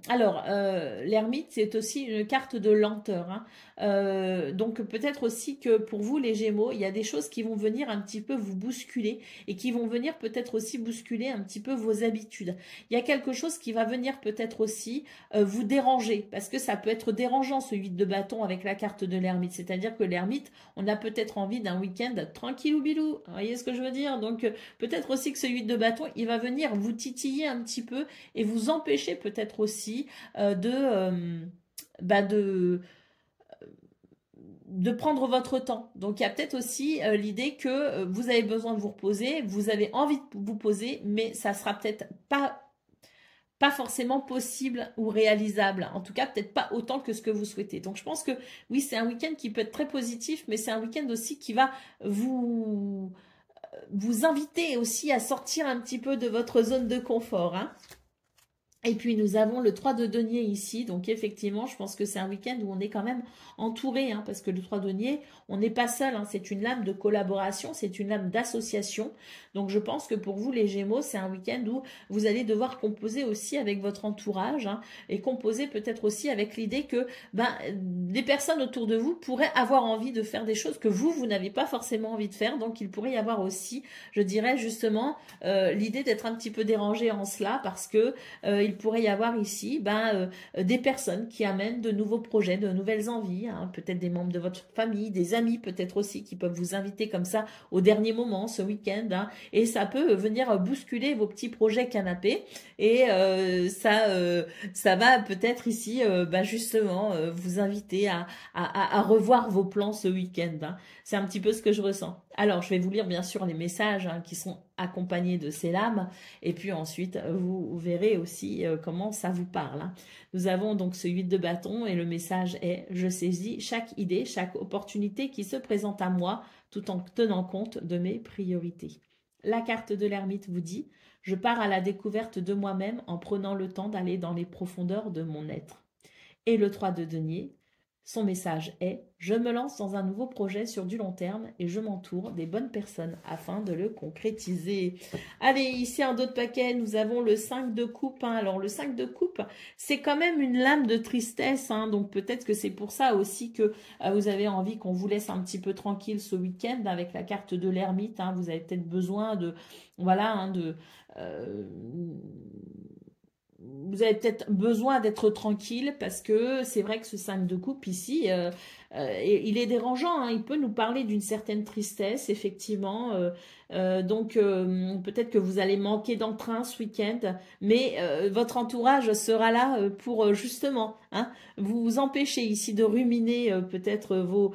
Alors, l'ermite, c'est aussi une carte de lenteur. Hein. Donc peut-être aussi que pour vous les Gémeaux, il y a des choses qui vont venir un petit peu vous bousculer et qui vont venir peut-être aussi bousculer un petit peu vos habitudes. Il y a quelque chose qui va venir peut-être aussi vous déranger parce que ça peut être dérangeant ce 8 de bâton avec la carte de l'ermite. C'est-à-dire que l'ermite, on a peut-être envie d'un week-end tranquille ou bilou. Vous voyez ce que je veux dire? Donc peut-être aussi que ce 8 de bâton, il va venir vous titiller un petit peu et vous empêcher peut-être aussi de prendre votre temps. Donc, il y a peut-être aussi l'idée que vous avez besoin de vous reposer, vous avez envie de vous poser, mais ça sera peut-être pas forcément possible ou réalisable. En tout cas, peut-être pas autant que ce que vous souhaitez. Donc, je pense que oui, c'est un week-end qui peut être très positif, mais c'est un week-end aussi qui va vous inviter aussi à sortir un petit peu de votre zone de confort. Hein. Et puis nous avons le 3 de denier ici, donc effectivement je pense que c'est un week-end où on est quand même entouré, hein, parce que le 3 de denier, on n'est pas seul, hein, c'est une lame de collaboration, c'est une lame d'association, donc je pense que pour vous les Gémeaux, c'est un week-end où vous allez devoir composer aussi avec votre entourage, hein, et composer peut-être aussi avec l'idée que des personnes autour de vous pourraient avoir envie de faire des choses que vous n'avez pas forcément envie de faire, donc il pourrait y avoir aussi, je dirais justement, l'idée d'être un petit peu dérangé en cela, parce que il pourrait y avoir ici des personnes qui amènent de nouveaux projets, de nouvelles envies, hein, peut-être des membres de votre famille, des amis peut-être aussi qui peuvent vous inviter comme ça au dernier moment ce week-end, hein, et ça peut venir bousculer vos petits projets canapés et ça va peut-être ici justement vous inviter à revoir vos plans ce week-end. Hein. C'est un petit peu ce que je ressens. Alors, je vais vous lire bien sûr les messages qui sont accompagnés de ces lames et puis ensuite, vous verrez aussi comment ça vous parle. Hein. Nous avons donc ce 8 de bâton et le message est « Je saisis chaque idée, chaque opportunité qui se présente à moi tout en tenant compte de mes priorités. » La carte de l'ermite vous dit « Je pars à la découverte de moi-même en prenant le temps d'aller dans les profondeurs de mon être. » Et le 3 de denier Son message est « Je me lance dans un nouveau projet sur du long terme et je m'entoure des bonnes personnes afin de le concrétiser. » Allez, ici un autre paquet, nous avons le 5 de coupe. Alors le 5 de coupe, c'est quand même une lame de tristesse. Donc peut-être que c'est pour ça aussi que vous avez envie qu'on vous laisse un petit peu tranquille ce week-end avec la carte de l'ermite. Vous avez peut-être besoin de... Voilà, vous avez peut-être besoin d'être tranquille parce que c'est vrai que ce 5 de coupe ici, il est dérangeant. Il peut nous parler d'une certaine tristesse, effectivement. Donc, peut-être que vous allez manquer d'entrain ce week-end, mais votre entourage sera là pour justement vous empêcher ici de ruminer peut-être vos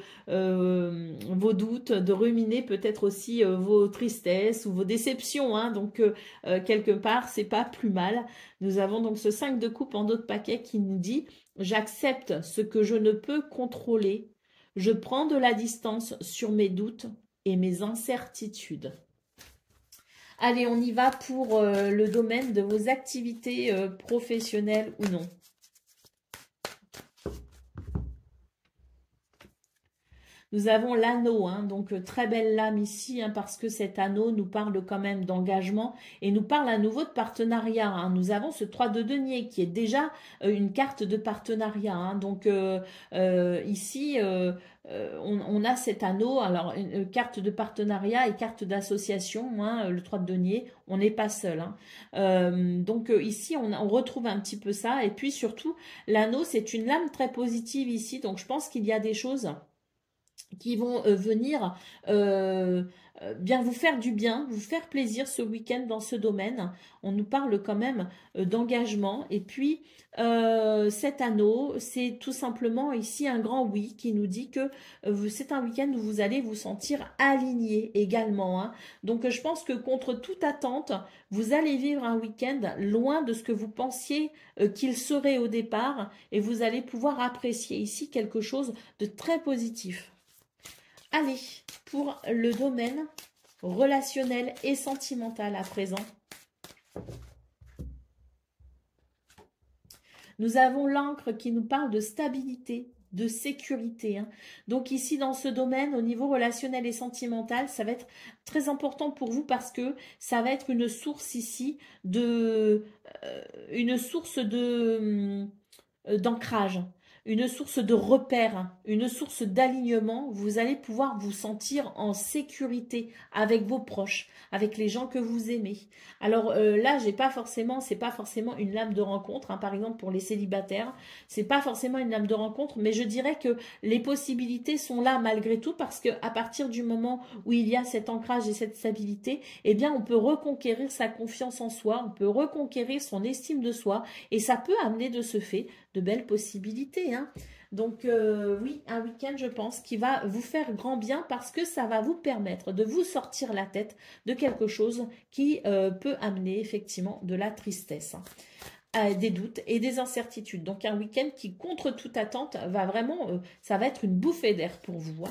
doutes, de ruminer peut-être aussi vos tristesses ou vos déceptions. Donc, quelque part, c'est pas plus mal. Nous avons donc ce 5 de coupe en d'autres paquets qui nous dit « J'accepte ce que je ne peux contrôler. Je prends de la distance sur mes doutes et mes incertitudes. » Allez, on y va pour le domaine de vos activités professionnelles ou non. Nous avons l'anneau, donc très belle lame ici, parce que cet anneau nous parle quand même d'engagement et nous parle à nouveau de partenariat. Nous avons ce 3 de denier qui est déjà une carte de partenariat. Donc ici, on a cet anneau, alors une carte de partenariat et carte d'association, le 3 de denier, on n'est pas seul. Donc ici, on retrouve un petit peu ça. Et puis surtout, l'anneau, c'est une lame très positive ici, donc je pense qu'il y a des choses qui vont venir bien vous faire du bien, vous faire plaisir ce week-end dans ce domaine. On nous parle quand même d'engagement. Et puis, cet anneau, c'est tout simplement ici un grand oui qui nous dit que c'est un week-end où vous allez vous sentir aligné également. Donc, je pense que contre toute attente, vous allez vivre un week-end loin de ce que vous pensiez qu'il serait au départ. Et vous allez pouvoir apprécier ici quelque chose de très positif. Allez, pour le domaine relationnel et sentimental à présent. Nous avons l'encre qui nous parle de stabilité, de sécurité. Donc ici, dans ce domaine, au niveau relationnel et sentimental, ça va être très important pour vous parce que ça va être une source ici d'ancrage. Une source de repère, une source d'alignement, vous allez pouvoir vous sentir en sécurité avec vos proches, avec les gens que vous aimez. Alors là, c'est pas forcément une lame de rencontre, par exemple pour les célibataires, c'est pas forcément une lame de rencontre, mais je dirais que les possibilités sont là malgré tout parce que à partir du moment où il y a cet ancrage et cette stabilité, eh bien on peut reconquérir sa confiance en soi, on peut reconquérir son estime de soi et ça peut amener de ce fait de belles possibilités. Donc oui, un week-end je pense qui va vous faire grand bien parce que ça va vous permettre de vous sortir la tête de quelque chose qui peut amener effectivement de la tristesse, des doutes et des incertitudes. Donc un week-end qui contre toute attente va vraiment, ça va être une bouffée d'air pour vous.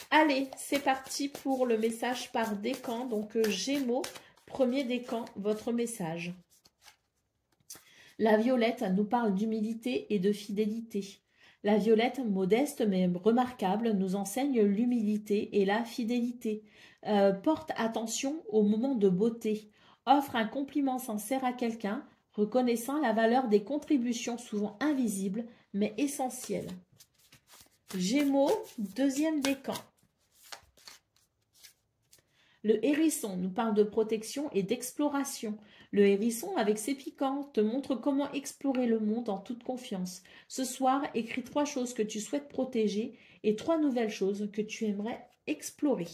Allez, c'est parti pour le message par décan. Donc Gémeaux, premier décan, votre message. La violette nous parle d'humilité et de fidélité. La violette, modeste mais remarquable, nous enseigne l'humilité et la fidélité. Porte attention au moment de beauté. Offre un compliment sincère à quelqu'un, reconnaissant la valeur des contributions souvent invisibles mais essentielles. Gémeaux, deuxième décan. Le hérisson nous parle de protection et d'exploration. Le hérisson, avec ses piquants, te montre comment explorer le monde en toute confiance. Ce soir, écris 3 choses que tu souhaites protéger et 3 nouvelles choses que tu aimerais explorer.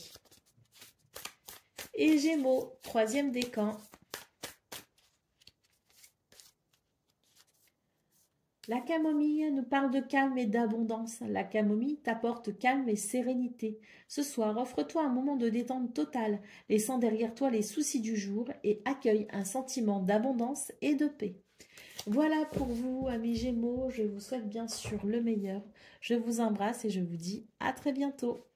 Et Gémeaux, troisième décan. La camomille nous parle de calme et d'abondance. La camomille t'apporte calme et sérénité. Ce soir, offre-toi un moment de détente totale, laissant derrière toi les soucis du jour et accueille un sentiment d'abondance et de paix. Voilà pour vous, amis Gémeaux. Je vous souhaite bien sûr le meilleur. Je vous embrasse et je vous dis à très bientôt.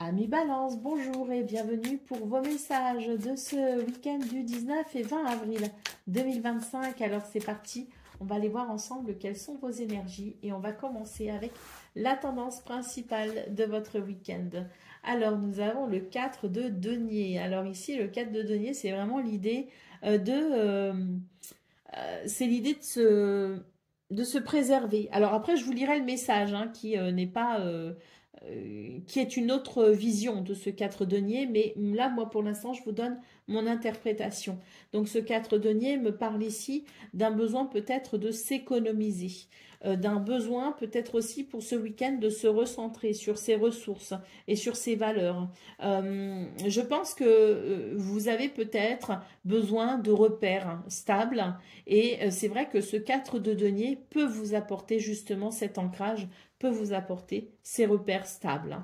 Amis Balance, bonjour et bienvenue pour vos messages de ce week-end du 19 et 20 avril 2025. Alors c'est parti, On va aller voir ensemble quelles sont vos énergies et on va commencer avec la tendance principale de votre week-end. Alors, nous avons le 4 de denier. Alors ici, le 4 de denier, c'est vraiment l'idée c'est l'idée de se préserver. Alors après, je vous lirai le message hein, qui n'est pas... qui est une autre vision de ce 4 denier, mais là, moi, pour l'instant, je vous donne mon interprétation. Donc, ce 4 denier me parle ici d'un besoin peut-être de s'économiser, d'un besoin peut-être aussi pour ce week-end de se recentrer sur ses ressources et sur ses valeurs. Je pense que vous avez peut-être besoin de repères stables et c'est vrai que ce 4 de denier peut vous apporter justement cet ancrage, peut vous apporter ces repères stables.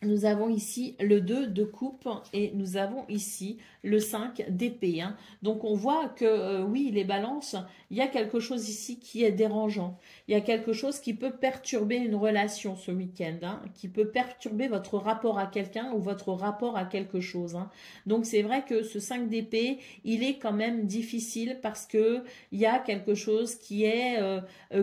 Nous avons ici le 2 de coupe et nous avons ici le 5 d'épée. Hein. Donc on voit que oui, les balances, il y a quelque chose ici qui est dérangeant. Il y a quelque chose qui peut perturber une relation ce week-end, hein, qui peut perturber votre rapport à quelqu'un ou votre rapport à quelque chose. Hein. Donc c'est vrai que ce 5 d'épée, il est quand même difficile parce que il y a quelque chose qui est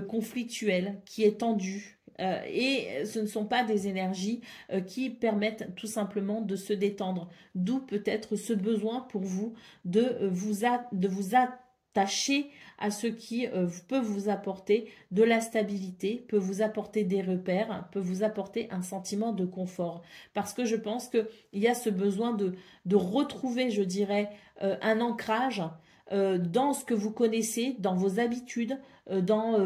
conflictuel, qui est tendu. Et ce ne sont pas des énergies qui permettent tout simplement de se détendre. D'où peut-être ce besoin pour vous de vous attacher à ce qui peut vous apporter de la stabilité, peut vous apporter des repères, peut vous apporter un sentiment de confort. Parce que je pense qu'il y a ce besoin de retrouver, je dirais, un ancrage dans ce que vous connaissez, dans vos habitudes, dans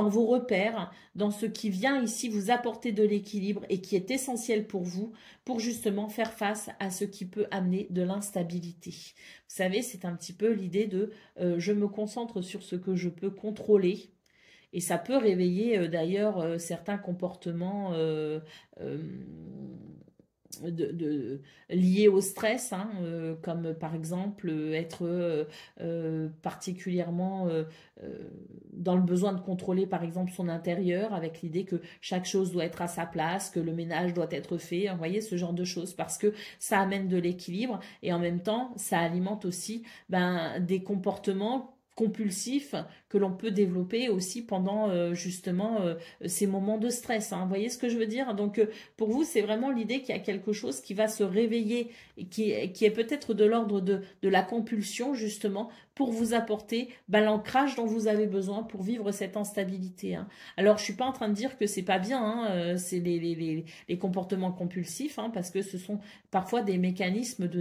vos repères, dans ce qui vient ici vous apporter de l'équilibre et qui est essentiel pour vous, pour justement faire face à ce qui peut amener de l'instabilité. Vous savez, c'est un petit peu l'idée de je me concentre sur ce que je peux contrôler. Et ça peut réveiller d'ailleurs certains comportements liés au stress, hein, comme par exemple être particulièrement dans le besoin de contrôler par exemple son intérieur avec l'idée que chaque chose doit être à sa place, que le ménage doit être fait, vous voyez ce genre de choses parce que ça amène de l'équilibre et en même temps ça alimente aussi des comportements compulsifs que l'on peut développer aussi pendant justement ces moments de stress. Hein. Vous voyez ce que je veux dire? Donc pour vous, c'est vraiment l'idée qu'il y a quelque chose qui va se réveiller et qui est peut-être de l'ordre de la compulsion justement pour vous apporter l'ancrage dont vous avez besoin pour vivre cette instabilité. Hein. Alors, je suis pas en train de dire que c'est pas bien, hein, c'est les comportements compulsifs, hein, parce que ce sont parfois des mécanismes de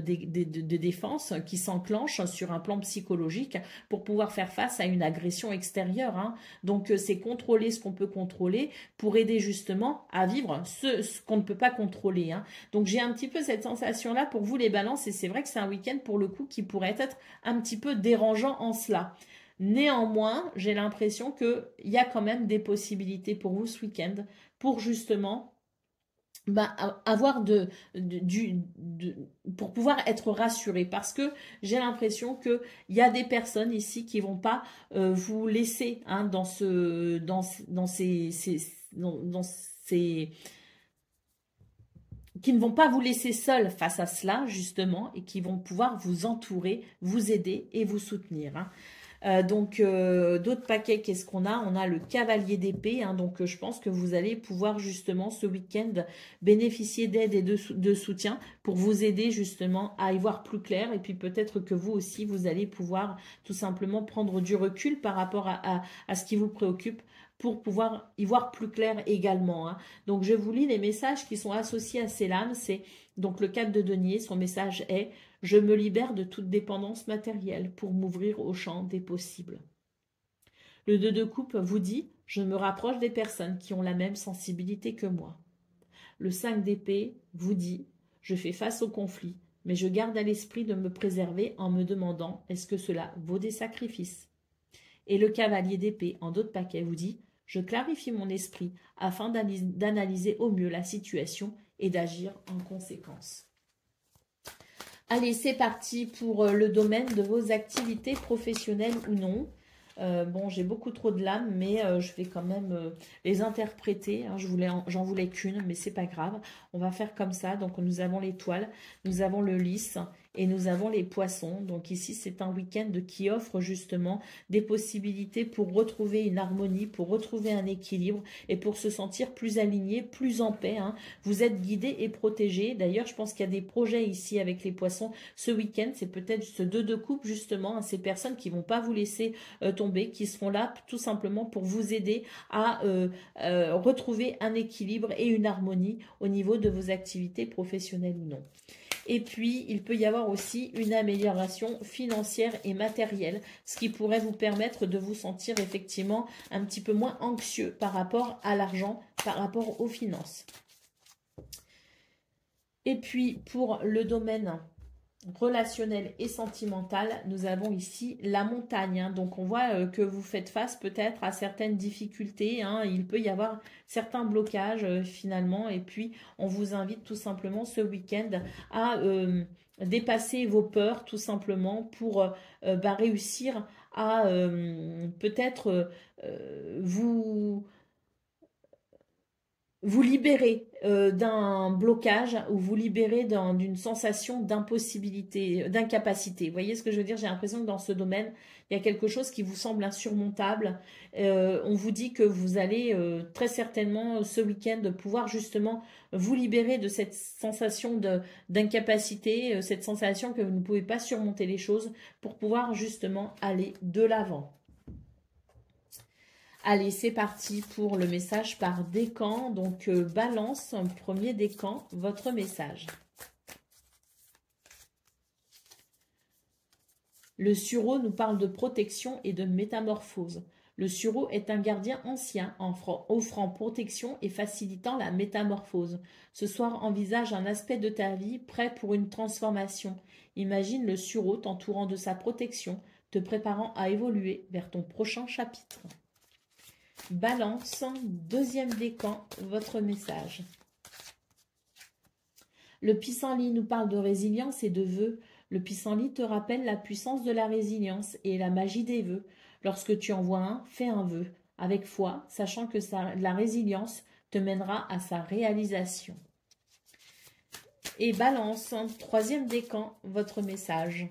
défense qui s'enclenchent sur un plan psychologique pour pouvoir faire face à une agression extérieure. Hein. Donc, c'est contrôler ce qu'on peut contrôler pour aider justement à vivre ce qu'on ne peut pas contrôler. Hein. Donc, j'ai un petit peu cette sensation-là pour vous les balances et c'est vrai que c'est un week-end pour le coup qui pourrait être un petit peu dérangeant en cela. Néanmoins, j'ai l'impression qu'il y a quand même des possibilités pour vous ce week-end pour justement avoir pour pouvoir être rassuré parce que j'ai l'impression qu'il y a des personnes ici qui vont pas vous laisser hein, qui ne vont pas vous laisser seul face à cela, justement, et qui vont pouvoir vous entourer, vous aider et vous soutenir. Hein. Donc, d'autres paquets, qu'est-ce qu'on a? On a le cavalier d'épée. Hein, donc, je pense que vous allez pouvoir, justement, ce week-end, bénéficier d'aide et de soutien pour vous aider, justement, à y voir plus clair. Et puis, peut-être que vous aussi, vous allez pouvoir tout simplement prendre du recul par rapport à ce qui vous préoccupe pour pouvoir y voir plus clair également. Hein. Donc, je vous lis les messages qui sont associés à ces lames. C'est donc le 4 de denier. Son message est « Je me libère de toute dépendance matérielle pour m'ouvrir au champ des possibles. » Le 2 de coupe vous dit « Je me rapproche des personnes qui ont la même sensibilité que moi. » Le 5 d'épée vous dit « Je fais face au conflit, mais je garde à l'esprit de me préserver en me demandant est-ce que cela vaut des sacrifices ?» Et le cavalier d'épée, en d'autres paquets, vous dit « Je clarifie mon esprit afin d'analyser au mieux la situation et d'agir en conséquence. » Allez, c'est parti pour le domaine de vos activités professionnelles ou non. Bon, j'ai beaucoup trop de lames, mais je vais quand même les interpréter. Hein. J'en voulais qu'une, mais c'est pas grave. On va faire comme ça. Donc, nous avons l'étoile, nous avons le lys et nous avons les poissons. Donc ici, c'est un week-end qui offre justement des possibilités pour retrouver une harmonie, pour retrouver un équilibre et pour se sentir plus aligné, plus en paix. Hein. Vous êtes guidé et protégé. D'ailleurs, je pense qu'il y a des projets ici avec les poissons ce week-end. C'est peut-être ce 2 de coupe justement, hein, ces personnes qui vont pas vous laisser tomber, qui seront là tout simplement pour vous aider à retrouver un équilibre et une harmonie au niveau de vos activités professionnelles ou non. Et puis, il peut y avoir aussi une amélioration financière et matérielle, ce qui pourrait vous permettre de vous sentir effectivement un petit peu moins anxieux par rapport à l'argent, par rapport aux finances. Et puis, pour le domaine relationnel et sentimental, nous avons ici la montagne. Hein. Donc, on voit que vous faites face peut-être à certaines difficultés. Hein. Il peut y avoir certains blocages finalement. Et puis, on vous invite tout simplement ce week-end à dépasser vos peurs tout simplement pour réussir à peut-être vous libérer d'un blocage ou vous libérer d'une sensation d'impossibilité, d'incapacité. Vous voyez ce que je veux dire? J'ai l'impression que dans ce domaine, il y a quelque chose qui vous semble insurmontable. On vous dit que vous allez très certainement ce week-end pouvoir justement vous libérer de cette sensation d'incapacité, cette sensation que vous ne pouvez pas surmonter les choses pour pouvoir justement aller de l'avant. Allez, c'est parti pour le message par décan. Donc, balance, premier décan, votre message. Le sureau nous parle de protection et de métamorphose. Le sureau est un gardien ancien, offrant protection et facilitant la métamorphose. Ce soir, envisage un aspect de ta vie prêt pour une transformation. Imagine le sureau t'entourant de sa protection, te préparant à évoluer vers ton prochain chapitre. Balance, deuxième décan, votre message. Le pissenlit nous parle de résilience et de vœux. Le pissenlit te rappelle la puissance de la résilience et la magie des vœux. Lorsque tu en vois un, fais un vœu, avec foi, sachant que la résilience te mènera à sa réalisation. Et balance, troisième décan, votre message.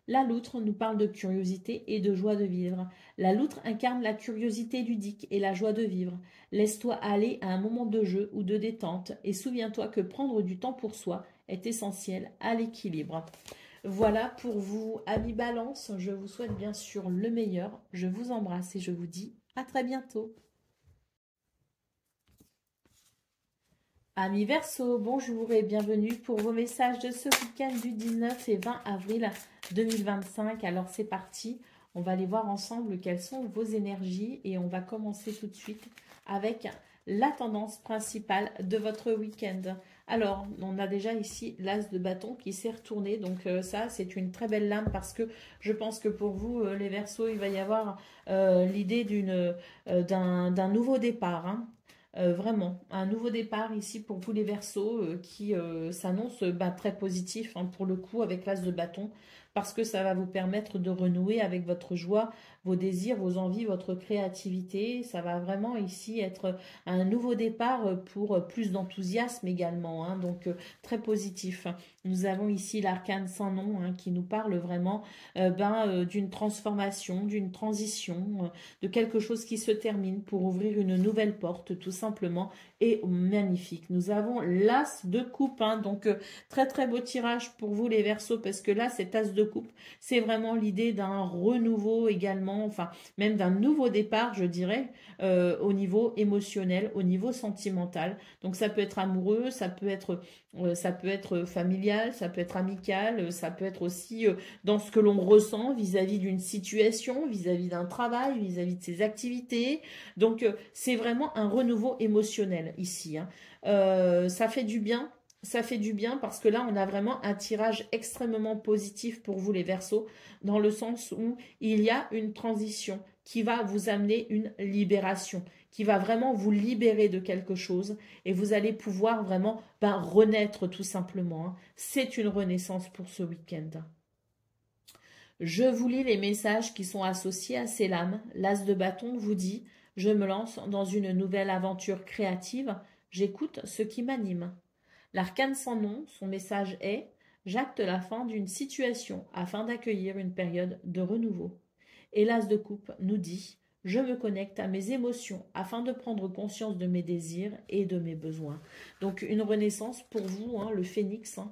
La loutre nous parle de curiosité et de joie de vivre. La loutre incarne la curiosité ludique et la joie de vivre. Laisse-toi aller à un moment de jeu ou de détente et souviens-toi que prendre du temps pour soi est essentiel à l'équilibre. Voilà pour vous, amis Balance. Je vous souhaite bien sûr le meilleur. Je vous embrasse et je vous dis à très bientôt. Amis Verseau, bonjour et bienvenue pour vos messages de ce week-end du 19 et 20 avril 2025. Alors c'est parti, on va aller voir ensemble quelles sont vos énergies et on va commencer tout de suite avec la tendance principale de votre week-end. Alors, on a déjà ici l'as de bâton qui s'est retourné, donc ça c'est une très belle lame parce que je pense que pour vous les Verseaux, il va y avoir l'idée d'un nouveau départ, hein. Vraiment, un nouveau départ ici pour vous les Verseaux qui s'annonce très positif hein, pour le coup avec l'as de bâton parce que ça va vous permettre de renouer avec votre joie, vos désirs, vos envies, votre créativité. Ça va vraiment ici être un nouveau départ pour plus d'enthousiasme également, hein, donc très positif. Nous avons ici l'arcane sans nom hein, qui nous parle vraiment d'une transformation, d'une transition, de quelque chose qui se termine pour ouvrir une nouvelle porte tout simplement et magnifique. Nous avons l'as de coupe, hein, donc très très beau tirage pour vous les Verseaux parce que là cet as de coupe c'est vraiment l'idée d'un renouveau également, enfin même d'un nouveau départ je dirais au niveau émotionnel, au niveau sentimental. Donc ça peut être amoureux, ça peut être familial, ça peut être amical, ça peut être aussi dans ce que l'on ressent vis-à-vis d'une situation, vis-à-vis d'un travail, vis-à-vis de ses activités. Donc c'est vraiment un renouveau émotionnel ici. Hein. Ça fait du bien. Ça fait du bien parce que là, on a vraiment un tirage extrêmement positif pour vous les Verseaux, dans le sens où il y a une transition qui va vous amener une libération, qui va vraiment vous libérer de quelque chose et vous allez pouvoir vraiment renaître tout simplement. Hein. C'est une renaissance pour ce week-end. Je vous lis les messages qui sont associés à ces lames. L'as de bâton vous dit « Je me lance dans une nouvelle aventure créative. J'écoute ce qui m'anime. » L'arcane sans nom, son message est j'acte la fin d'une situation afin d'accueillir une période de renouveau. Et l'As de coupe nous dit, je me connecte à mes émotions afin de prendre conscience de mes désirs et de mes besoins. Donc une renaissance pour vous, hein, le phénix, hein,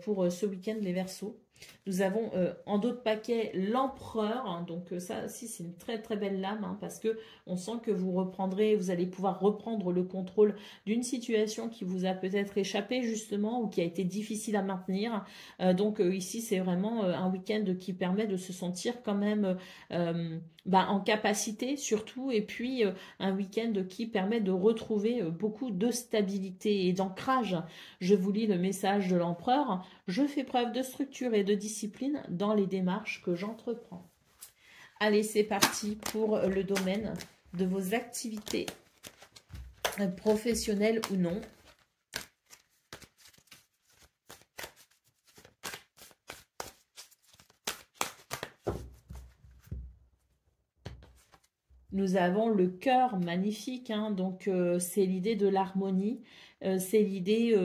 pour ce week-end les Verseaux. Nous avons en d'autres paquets l'empereur, hein, donc ça aussi c'est une très très belle lame, hein, parce que on sent que vous reprendrez, vous allez pouvoir reprendre le contrôle d'une situation qui vous a peut-être échappé justement ou qui a été difficile à maintenir. Donc ici c'est vraiment un week-end qui permet de se sentir quand même en capacité surtout, et puis un week-end qui permet de retrouver beaucoup de stabilité et d'ancrage. Je vous lis le message de l'empereur. Je fais preuve de structure et de discipline dans les démarches que j'entreprends. Allez, c'est parti pour le domaine de vos activités professionnelles ou non. Nous avons le cœur magnifique, hein, donc c'est l'idée de l'harmonie, c'est l'idée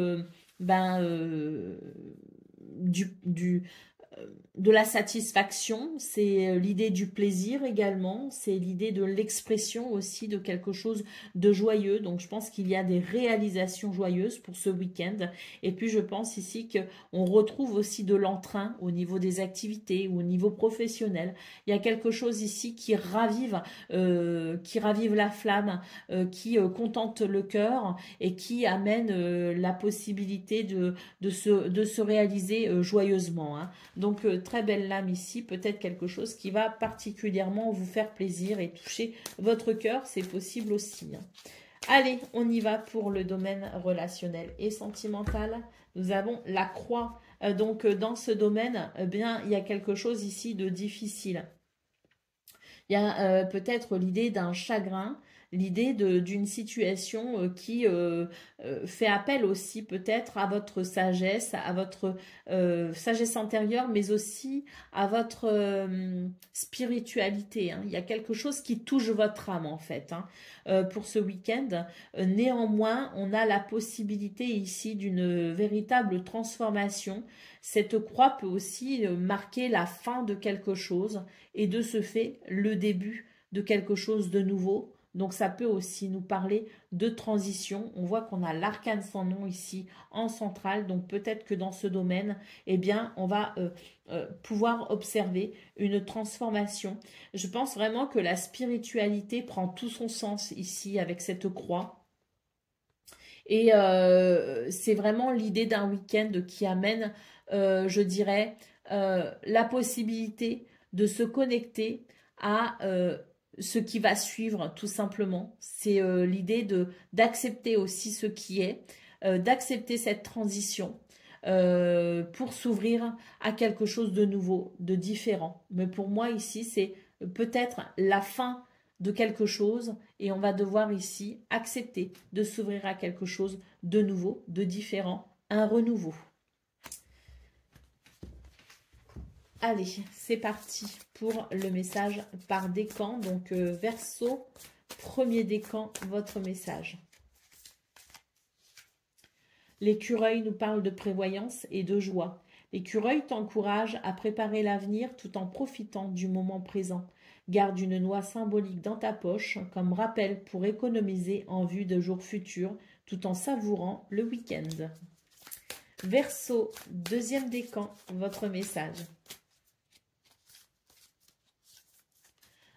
de la satisfaction, c'est l'idée du plaisir également, c'est l'idée de l'expression aussi de quelque chose de joyeux. Donc je pense qu'il y a des réalisations joyeuses pour ce week-end. Et puis je pense ici qu'on retrouve aussi de l'entrain au niveau des activités ou au niveau professionnel. Il y a quelque chose ici qui ravive la flamme, qui contente le cœur et qui amène la possibilité de se réaliser joyeusement, hein. Donc, très belle lame ici, peut-être quelque chose qui va particulièrement vous faire plaisir et toucher votre cœur, c'est possible aussi, hein. Allez, on y va pour le domaine relationnel et sentimental. Nous avons la croix. Donc, dans ce domaine, eh bien, il y a quelque chose ici de difficile. Il y a peut-être l'idée d'un chagrin, l'idée d'une situation qui fait appel aussi peut-être à votre sagesse, à votre sagesse intérieure, mais aussi à votre spiritualité, hein. Il y a quelque chose qui touche votre âme en fait, hein, pour ce week-end. Néanmoins, on a la possibilité ici d'une véritable transformation. Cette croix peut aussi marquer la fin de quelque chose et de ce fait le début de quelque chose de nouveau. Donc ça peut aussi nous parler de transition. On voit qu'on a l'arcane sans nom ici en centrale. Donc peut-être que dans ce domaine, eh bien, on va pouvoir observer une transformation. Je pense vraiment que la spiritualité prend tout son sens ici avec cette croix. Et c'est vraiment l'idée d'un week-end qui amène, je dirais, la possibilité de se connecter à ce qui va suivre, tout simplement. C'est l'idée d'accepter aussi ce qui est, d'accepter cette transition pour s'ouvrir à quelque chose de nouveau, de différent. Mais pour moi, ici, c'est peut-être la fin de quelque chose et on va devoir ici accepter de s'ouvrir à quelque chose de nouveau, de différent, un renouveau. Allez, c'est parti pour le message par décan. Donc, Verseau, premier décan, votre message. L'écureuil nous parle de prévoyance et de joie. L'écureuil t'encourage à préparer l'avenir tout en profitant du moment présent. Garde une noix symbolique dans ta poche comme rappel pour économiser en vue de jours futurs tout en savourant le week-end. Verseau, deuxième décan, votre message.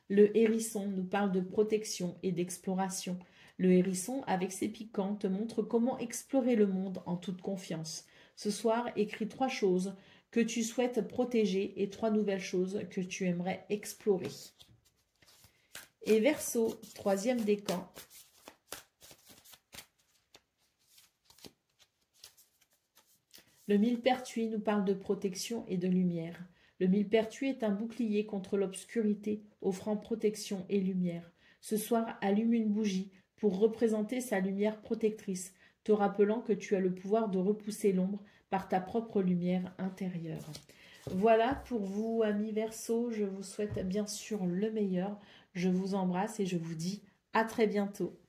Le hérisson nous parle de protection et d'exploration. Le hérisson, avec ses piquants, te montre comment explorer le monde en toute confiance. Ce soir, écris 3 choses que tu souhaites protéger et 3 nouvelles choses que tu aimerais explorer. Et Verseau, troisième décan. Le millepertuis nous parle de protection et de lumière. Le millepertuis est un bouclier contre l'obscurité, offrant protection et lumière. Ce soir, allume une bougie pour représenter sa lumière protectrice, te rappelant que tu as le pouvoir de repousser l'ombre par ta propre lumière intérieure. Voilà pour vous, amis Verseau. Je vous souhaite bien sûr le meilleur. Je vous embrasse et je vous dis à très bientôt.